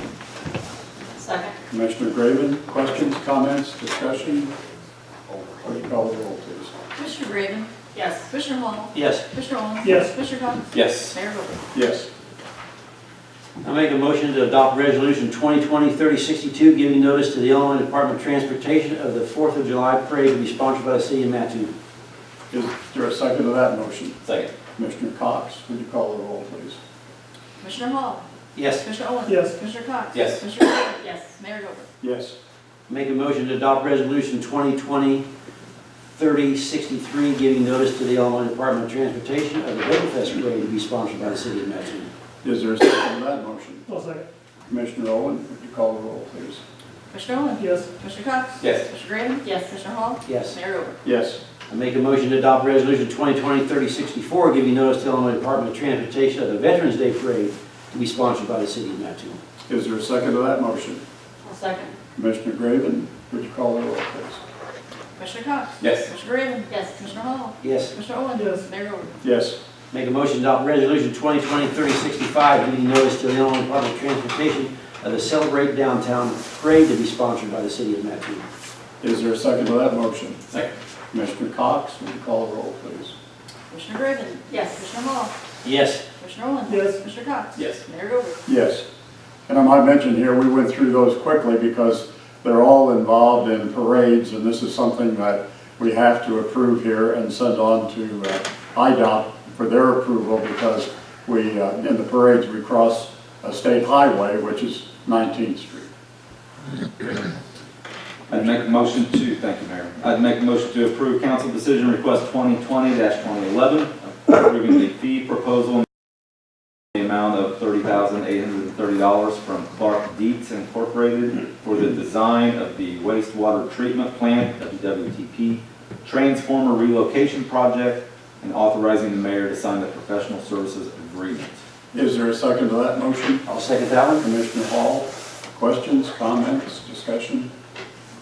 Second. Commissioner Graven, questions, comments, discussion? Will you call the roll, please? Commissioner Graven? Yes. Commissioner Hall? Yes. Commissioner Owens? Yes. Commissioner Cox? Yes. Mayor Gilbert? Yes. I make a motion to adopt resolution 2020-3062, giving notice to the Illinois Department of Transportation of the 4th of July parade to be sponsored by the city of Mattoon. Is there a second to that motion? Second. Commissioner Cox, would you call the roll, please? Commissioner Hall? Yes. Commissioner Owens? Yes. Commissioner Cox? Yes. Commissioner Graven? Yes. Mayor Gilbert? Yes. Make a motion to adopt resolution 2020-3063, giving notice to the Illinois Department of Transportation of the Oktoberfest parade to be sponsored by the city of Mattoon. Is there a second to that motion? I'll second. Commissioner Owen, would you call the roll, please? Commissioner Owens? Yes. Commissioner Cox? Yes. Commissioner Graven? Yes. Commissioner Hall? Yes. Mayor Gilbert? Yes. I make a motion to adopt resolution 2020-3064, giving notice to the Illinois Department of Transportation of the Veterans Day parade to be sponsored by the city of Mattoon. Is there a second to that motion? I'll second. Commissioner Graven, would you call the roll, please? Commissioner Cox? Yes. Commissioner Graven? Yes. Commissioner Hall? Yes. Commissioner Owens? Yes. Mayor Gilbert? Yes. Make a motion to adopt resolution 2020-3065, giving notice to the Illinois Department of Transportation of the Celebrate Downtown parade to be sponsored by the city of Mattoon. Is there a second to that motion? Second. Commissioner Cox, would you call the roll, please? Commissioner Graven? Yes. Commissioner Hall? Yes. Commissioner Owens? Yes. Commissioner Cox? Yes. Mayor Gilbert? Yes. And I might mention here, we went through those quickly because they're all involved in parades, and this is something that we have to approve here and send on to IDOT for their approval, because we, in the parades, we cross a state highway, which is 19th Street. I'd make a motion to, thank you, Mayor. I'd make a motion to approve council decision request 2020-2011, approving the fee proposal in the amount of $30,830 from Clark Dietz Incorporated for the design of the wastewater treatment plant, WWTP, transformer relocation project, and authorizing the mayor to sign the professional services agreement. Is there a second to that motion? I'll second that one. Commissioner Hall, questions, comments, discussion?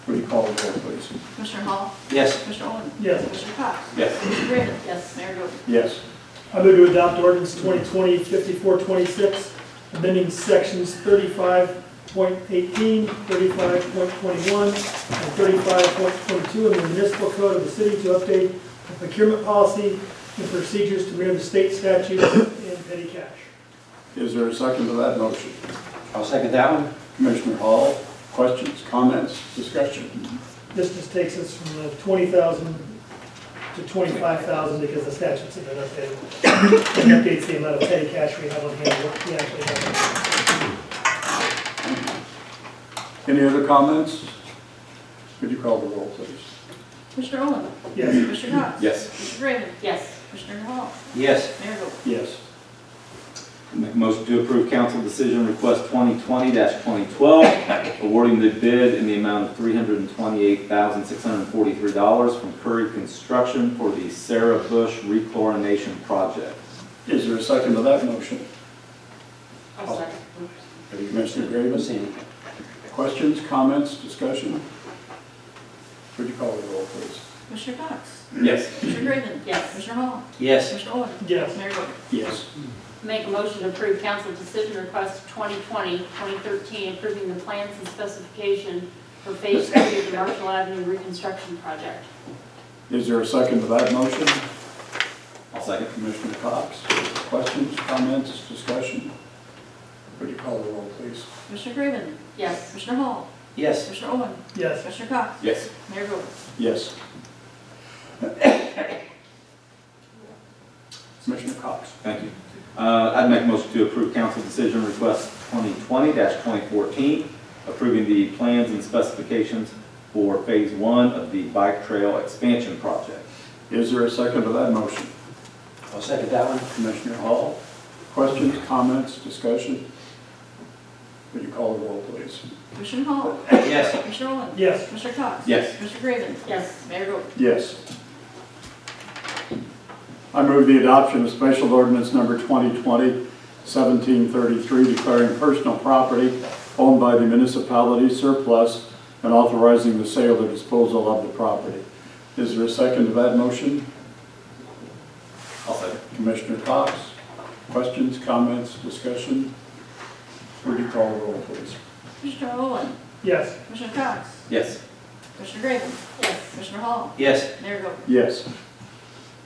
Would you call the roll, please? Commissioner Hall? Yes. Commissioner Olin? Yes. Commissioner Cox? Yes. Commissioner Graven? Yes. Mayor Gurke? Yes. I move to adopt ordinance 2020-5426, amending sections 35.18, 35.21, and 35.22 in the municipal code of the city to update the procurement policy and procedures to mirror the state statutes in petty cash. Is there a second to that motion? I'll second that one. Commissioner Hall, questions, comments, discussion? This just takes us from the 20,000 to 25,000 because the statutes have been updated. It updates the amount of petty cash we have on hand, what we actually have. Any other comments? Would you call the roll, please? Commissioner Olin? Yes. Commissioner Cox? Yes. Commissioner Graven? Yes. Commissioner Hall? Yes. Mayor Gurke? Yes. Make a motion to approve council decision request 2020-2012, awarding the bid in the amount of $328,643 from Curry Construction for the Sarah Bush rechlorination project. Is there a second to that motion? I'll second. Commissioner Graven? Questions, comments, discussion? Would you call the roll, please? Commissioner Cox? Yes. Commissioner Graven? Yes. Commissioner Hall? Yes. Commissioner Olin? Yes. Mayor Gurke? Yes. Make a motion to approve council decision request 2020-2013, approving the plans and specification for phase 3 of the Marshall Avenue reconstruction project. Is there a second to that motion? I'll second. Commissioner Cox, questions, comments, discussion? Would you call the roll, please? Commissioner Graven? Yes. Commissioner Hall? Yes. Commissioner Olin? Yes. Commissioner Cox? Yes. Mayor Gurke? Yes. Commissioner Cox. Thank you. I'd make a motion to approve council decision request 2020-2014, approving the plans and specifications for phase 1 of the bike trail expansion project. Is there a second to that motion? I'll second that one. Commissioner Hall, questions, comments, discussion? Would you call the roll, please? Commissioner Hall? Yes. Commissioner Olin? Yes. Commissioner Cox? Yes. Commissioner Graven? Yes. Mayor Gurke? Yes. I move the adoption of special ordinance number 2020-1733, declaring personal property owned by the municipality surplus and authorizing the sale or disposal of the property. Is there a second to that motion? I'll second. Commissioner Cox, questions, comments, discussion? Would you call the roll, please? Commissioner Olin? Yes. Commissioner Cox? Yes. Commissioner Graven? Yes. Commissioner Hall? Yes. Mayor Gurke? Yes.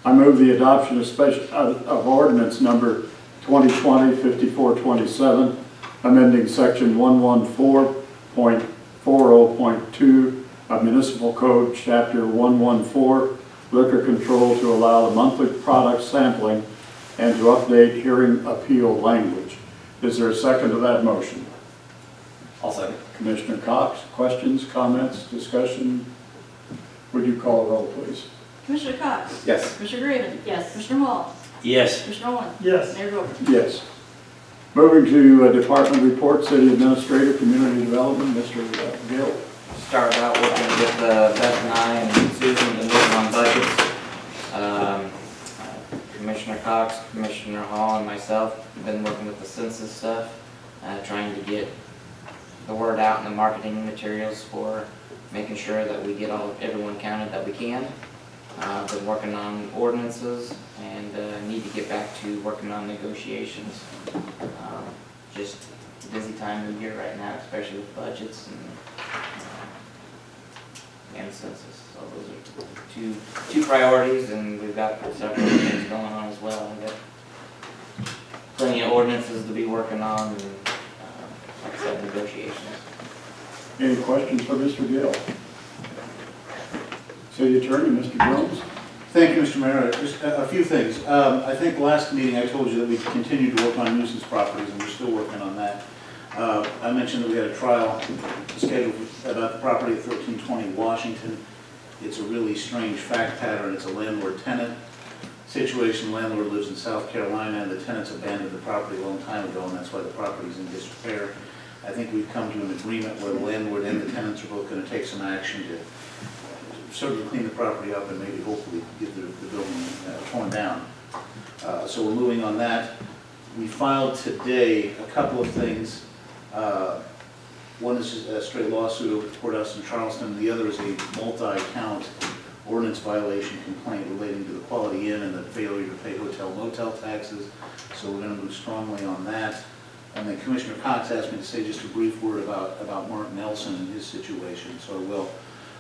I move the adoption of ordinance number 2020-5427, amending section 114.40.2 of Municipal Code, chapter 114, liquor control, to allow the monthly product sampling and to update hearing appeal language. Is there a second to that motion? I'll second. Commissioner Cox, questions, comments, discussion? Would you call the roll, please? Commissioner Cox? Yes. Commissioner Graven? Yes. Commissioner Hall? Yes. Commissioner Olin? Yes. Mayor Gurke? Yes. Moving to department report, City Administrator, Community Development, Mr. Gill. Started out working with Beth and I and Susan and working on budgets. Commissioner Cox, Commissioner Hall, and myself have been working with the census stuff, trying to get the word out and the marketing materials for making sure that we get everyone counted that we can. Been working on ordinances and need to get back to working on negotiations. Just busy time of year right now, especially with budgets and census. So those are two priorities, and we've got several things going on as well. We've got plenty of ordinances to be working on, and like I said, negotiations. Any questions for Mr. Gill? City Attorney, Mr. Jones. Thank you, Mr. Mayor. Just a few things. I think last meeting I told you that we continued to work on nuisance properties, and we're still working on that. I mentioned that we had a trial scheduled about the property at 1320 Washington. It's a really strange fact pattern. It's a landlord-tenant situation. Landlord lives in South Carolina, and the tenants abandoned the property a long time ago, and that's why the property is in disrepair. I think we've come to an agreement where the landlord and the tenants are both going to take some action to sort of clean the property up and maybe hopefully get the building torn down. So we're moving on that. We filed today a couple of things. One is a straight lawsuit over the courthouse in Charleston. The other is a multi-count ordinance violation complaint relating to the Quality Inn and the failure to pay hotel motel taxes. So we're going to move strongly on that. And then Commissioner Cox asked me to say just a brief word about Mark Nelson and his situation. So I will.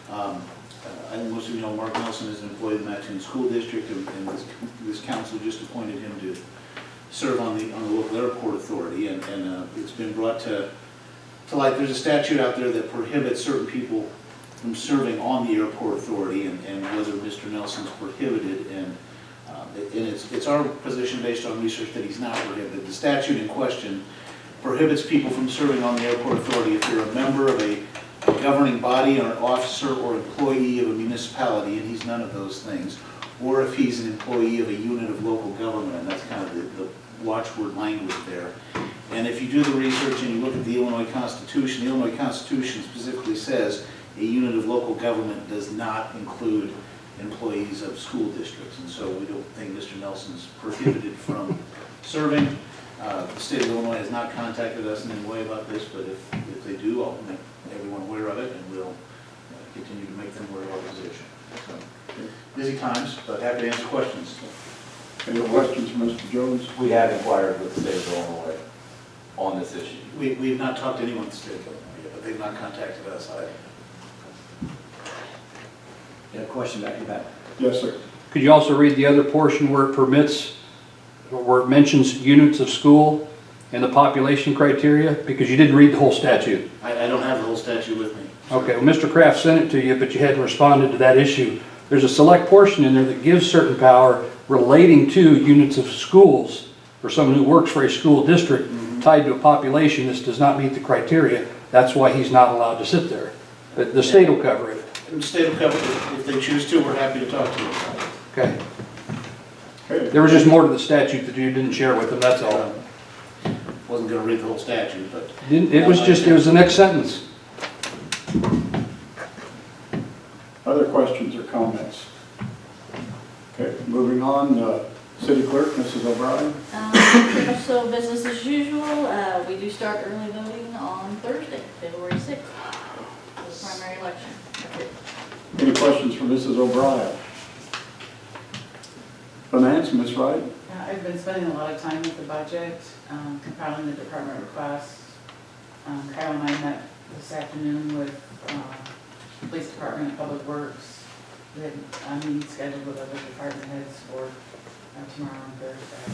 I think most of you know Mark Nelson is an employee of the Mattoon School District, and this council just appointed him to serve on the local airport authority. And it's been brought to light. There's a statute out there that prohibits certain people from serving on the airport authority, and whether Mr. Nelson's prohibited. And it's our position based on research that he's not prohibited. The statute in question prohibits people from serving on the airport authority if they're a member of a governing body or an officer or employee of a municipality, and he's none of those things, or if he's an employee of a unit of local government, and that's kind of the watchword language there. And if you do the research and you look at the Illinois Constitution specifically says a unit of local government does not include employees of school districts, and so we don't think Mr. Nelson's prohibited from serving. The state of Illinois has not contacted us in any way about this, but if they do, I'll make everyone aware of it, and we'll continue to make them aware of our position. So, busy times, but happy to answer questions. Any questions for Mr. Jones? We have inquired with the state of Illinois on this issue. We've not talked to anyone at the state of Illinois yet, but they've not contacted us either. You have a question back in the back? Yes, sir. Could you also read the other portion where it permits, where it mentions units of school and the population criteria? Because you didn't read the whole statute. I don't have the whole statute with me. Okay, well, Mr. Kraft sent it to you, but you hadn't responded to that issue. There's a select portion in there that gives certain power relating to units of schools for someone who works for a school district tied to a population. This does not meet the criteria. That's why he's not allowed to sit there. But the state will cover it. The state will cover it. If they choose to, we're happy to talk to you about it. Okay. Okay. There was just more to the statute that you didn't share with them, that's all. Wasn't going to read the whole statute, but... It was the next sentence. Other questions or comments? Okay, moving on. City Clerk, Mrs. O'Brien. Pretty much so business as usual. We do start early voting on Thursday, February 6th, for the primary election. That's it. Any questions for Mrs. O'Brien? Finance, Ms. Wright. I've been spending a lot of time with the budget, compiling the department requests. Kyle and I met this afternoon with Police Department and Public Works. We had a meeting scheduled with other department heads for tomorrow and Thursday.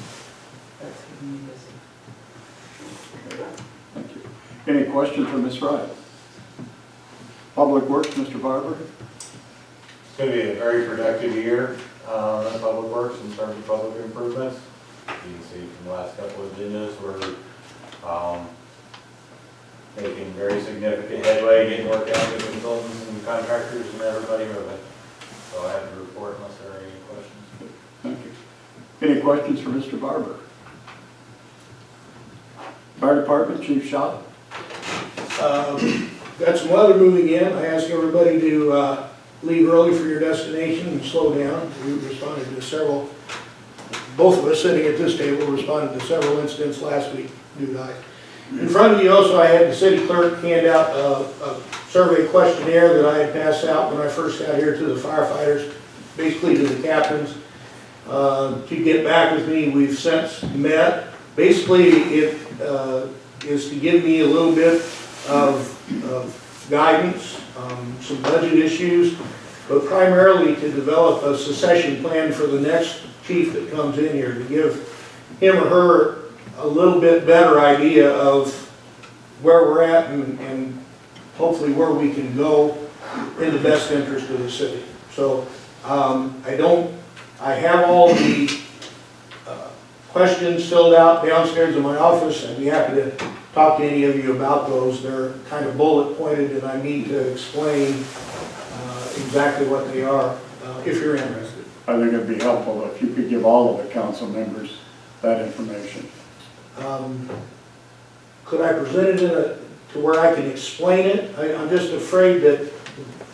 That's keeping me busy. Thank you. Any questions for Ms. Wright? Public Works, Mr. Barber. It's going to be a very productive year in Public Works in terms of public improvements. You can see from the last couple of agendas, we're making very significant headway, getting work out with consultants and contractors and everybody moving. So I have to report unless there are any questions. Thank you. Any questions for Mr. Barber? Fire Department, Chief Shop. Got some weather moving in. I ask everybody to leave early for your destination and slow down. We responded to several, both of us sitting at this table responded to several incidents last week due to ice. In front of you also, I had the city clerk hand out a survey questionnaire that I had passed out when I first got here to the firefighters, basically to the captains, to get back with me. We've since met. Basically, it is to give me a little bit of guidance, some budget issues, but primarily to develop a succession plan for the next chief that comes in here, to give him or her a little bit better idea of where we're at and hopefully where we can go in the best interest of the city. So I have all the questions filled out downstairs in my office. I'd be happy to talk to any of you about those. They're kind of bullet pointed and I need to explain exactly what they are if you're interested. I think it'd be helpful if you could give all of the council members that information. Could I present it to where I can explain it? I'm just afraid that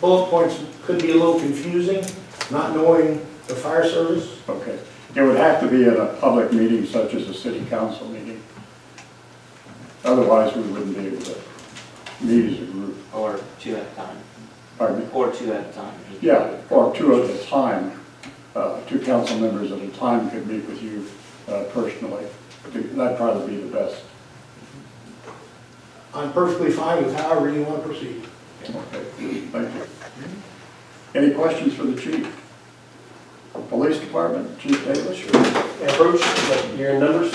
bullet points could be a little confusing, not knowing the fire service. Okay. It would have to be at a public meeting such as a city council meeting. Otherwise, we wouldn't be able to meet as a group. Or two at a time. Pardon me? Or two at a time. Yeah, or two at a time. Two council members at a time could meet with you personally. That'd probably be the best. I'm perfectly fine with however you want to proceed. Okay, thank you. Any questions for the chief? Police Department, Chief Taylor? Approach, like you're in numbers.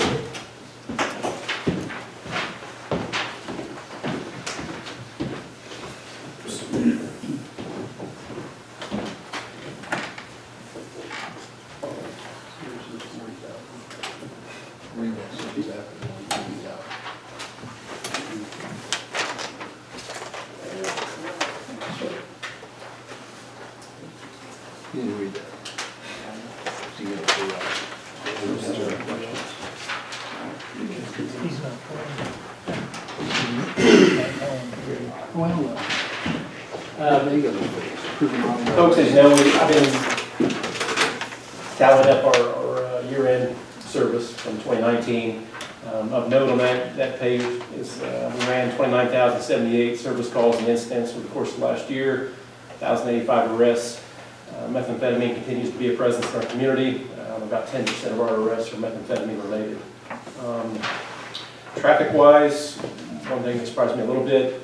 Folks, as you know, I've been tallying up our year-end service from 2019. Of note on that page is we ran 29,078 service calls and incidents over the course of last year, 1,085 arrests. Methamphetamine continues to be a presence in our community. About 10% of our arrests are methamphetamine related. Traffic-wise, one thing that surprised me a little bit,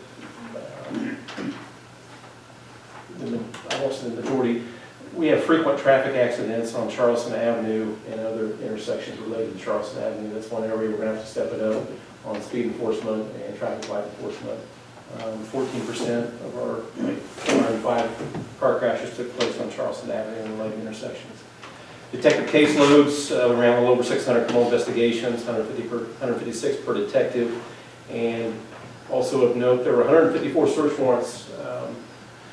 I won't say the majority, we have frequent traffic accidents on Charleston Avenue and other intersections related to Charleston Avenue. That's one area we're going to have to step it up on speed enforcement and traffic light enforcement. 14% of our 405 car crashes took place on Charleston Avenue and related intersections. Detective caseloads, we ran a little over 600 criminal investigations, 156 per detective, and also of note, there were 154 search warrants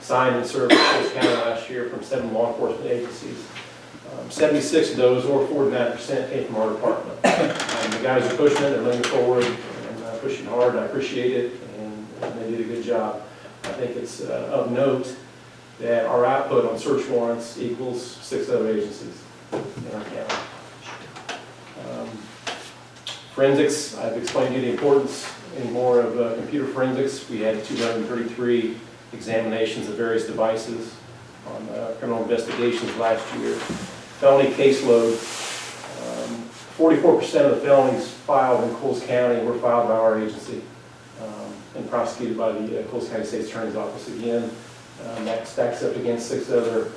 signed and served in Coles County last year from 7 law enforcement agencies. 76 of those, or 49%, came from our department. The guys are pushing it, they're moving forward, and pushing hard, and I appreciate it, and they did a good job. I think it's of note that our output on search warrants equals 6 other agencies in our county. Forensics, I've explained to you the importance anymore of computer forensics. We had 233 examinations of various devices on criminal investigations last year. Felony caseload, 44% of the felonies filed in Coles County were filed by our agency and prosecuted by the Coles County State's Attorney's Office again. That stacks up against 6 other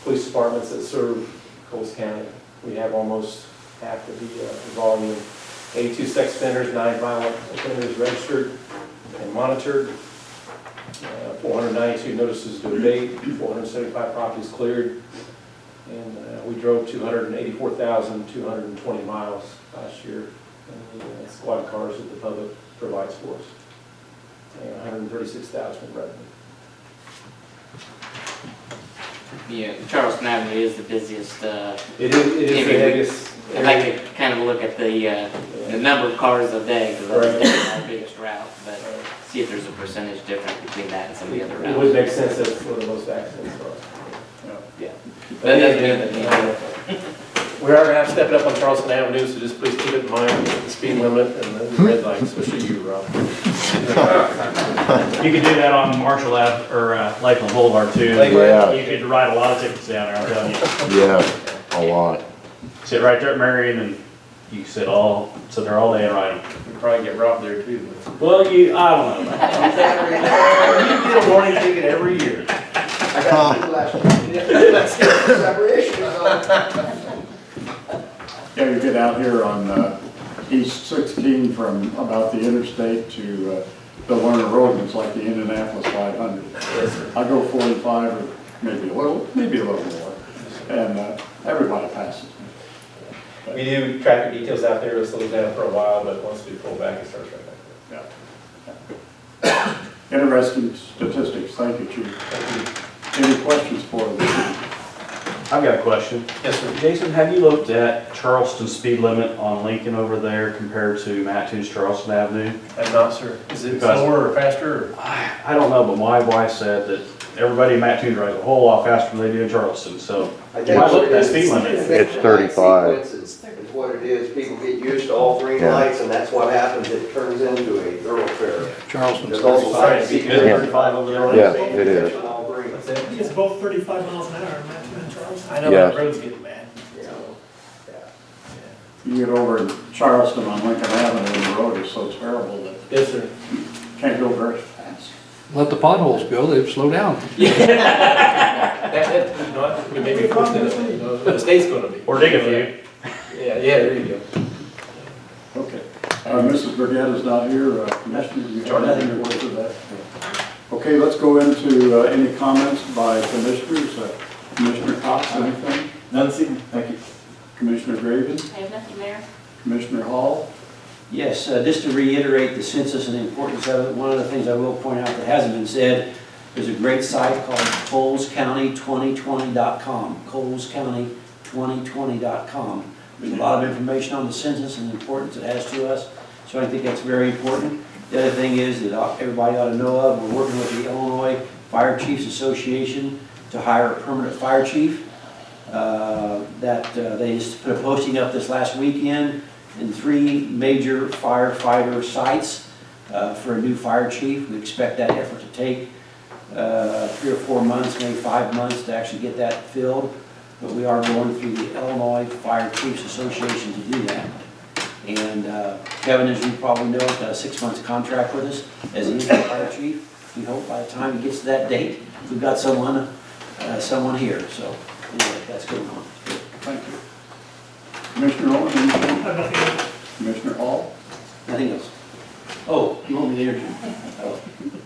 police departments that serve Coles County. We have almost half of the volume. 82 sex offenders, 9 violent offenders registered and monitored. 492 notices to abate, 475 properties cleared, and we drove 284,220 miles last year in the squad cars that the public provides for us, and 136,000 in revenue. Yeah, Charleston Avenue is the busiest. It is the heaviest. I'd like to kind of look at the number of cars a day, because that's definitely our biggest route, but see if there's a percentage difference between that and some of the other routes. It would make sense that it's one of the most accidents for us. Yeah. But that doesn't mean that we are going to have to step it up on Charleston Avenue, so just please keep it in mind, the speed limit and the red lights, especially you, Rob. You could do that on Marshall Ave, or Lakeland Boulevard too. Yeah. You could write a lot of tickets down there, I'm telling you. Yeah, a lot. Sit right there at Marion and you sit there all day and write them. You probably get robbed there too. Well, I don't know. You get a warning ticket every year. I got two last separation. Yeah, you get out here on East 16 from about the interstate to the Lerner Road, and it's like the Indianapolis 500. I go 45 or maybe a little more, and everybody passes me. We do traffic details out there, it slows down for a while, but once we pull back, it starts right back Yeah. Interesting statistics. Thank you, Chief. Any questions for the chief? I've got a question. Yes, sir. Jason, have you looked at Charleston's speed limit on Lincoln over there compared to Mattoon's Charleston Avenue? I'm not, sir. Is it Because- slower or faster? I don't know, but my wife said that everybody in Mattoon drives a whole lot faster than they do in Charleston, so. I Why think look what at it that is, speed limit? It's 35. Is what it is, people get used to all green Yeah. lights, and that's what happens, it turns into a thoroughfare. Charleston's There's also 35. signs. Is it 35 over there? Yeah, it is. All green. I think it's both 35 miles an hour in Mattoon and Charleston. I know Yeah. that road's getting bad. Yeah. You get over in Charleston on Lincoln Avenue, and the road is so terrible that Yes, sir. you can't go very fast. Let the potholes go, they'll slow down. That, not, maybe forced it, you know, the state's gonna be. Or dig a few. Yeah, there you go. Okay. Mrs. Burgett is not here. Commissioner, you have anything to work with that? Okay, let's go into any comments by commissioners. Commissioner Cox, anything? None this evening, thank you. Commissioner Graven? I have nothing, Mayor. Commissioner Hall? Yes, just to reiterate the census and the importance of it, one of the things I will point out that hasn't been said, there's a great site called colescounty2020.com, colescounty2020.com. There's a lot of information on the census and the importance it has to us, so I think that's very important. The other thing is that everybody ought to know of, we're working with the Illinois Fire Chiefs Association to hire a permanent fire chief. They just put a posting up this last weekend in 3 major firefighter sites for a new fire chief. We expect that effort to take 3 or 4 months, maybe 5 months to actually get that filled. But we are going through the Illinois Fire Chiefs Association to do that. And Kevin, as you probably know, has got a 6 month contract with us as the interim fire chief. We hope by the time he gets to that date, we've got someone here. So anyway, that's going on. Thank you. Commissioner Owen, anything? I have nothing else. Commissioner Hall? Nothing else. Oh, you want me to adjourn?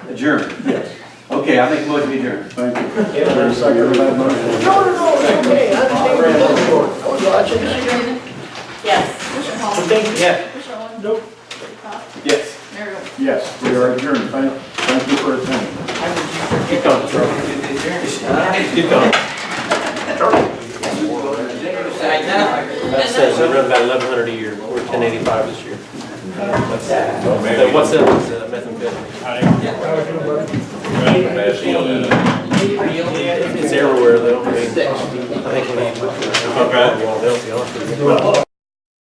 Adjourn? Yes. Okay, I'll make a motion to adjourn. Thank you. There's a second to that motion. Commissioner Graven? Yes. Commissioner Hall? Yeah. Commissioner Owen? Nope. Commissioner Cox? Yes. Mayor Gilbert? Yes, we are adjourned. Thank you for attending. Keep going, Charlie. Keep going. That says we run about 1,100 a year. We're 1085 this year. What's that? Methamphetamine. It's everywhere though. I mean, I think we need. Okay. To be honest with you.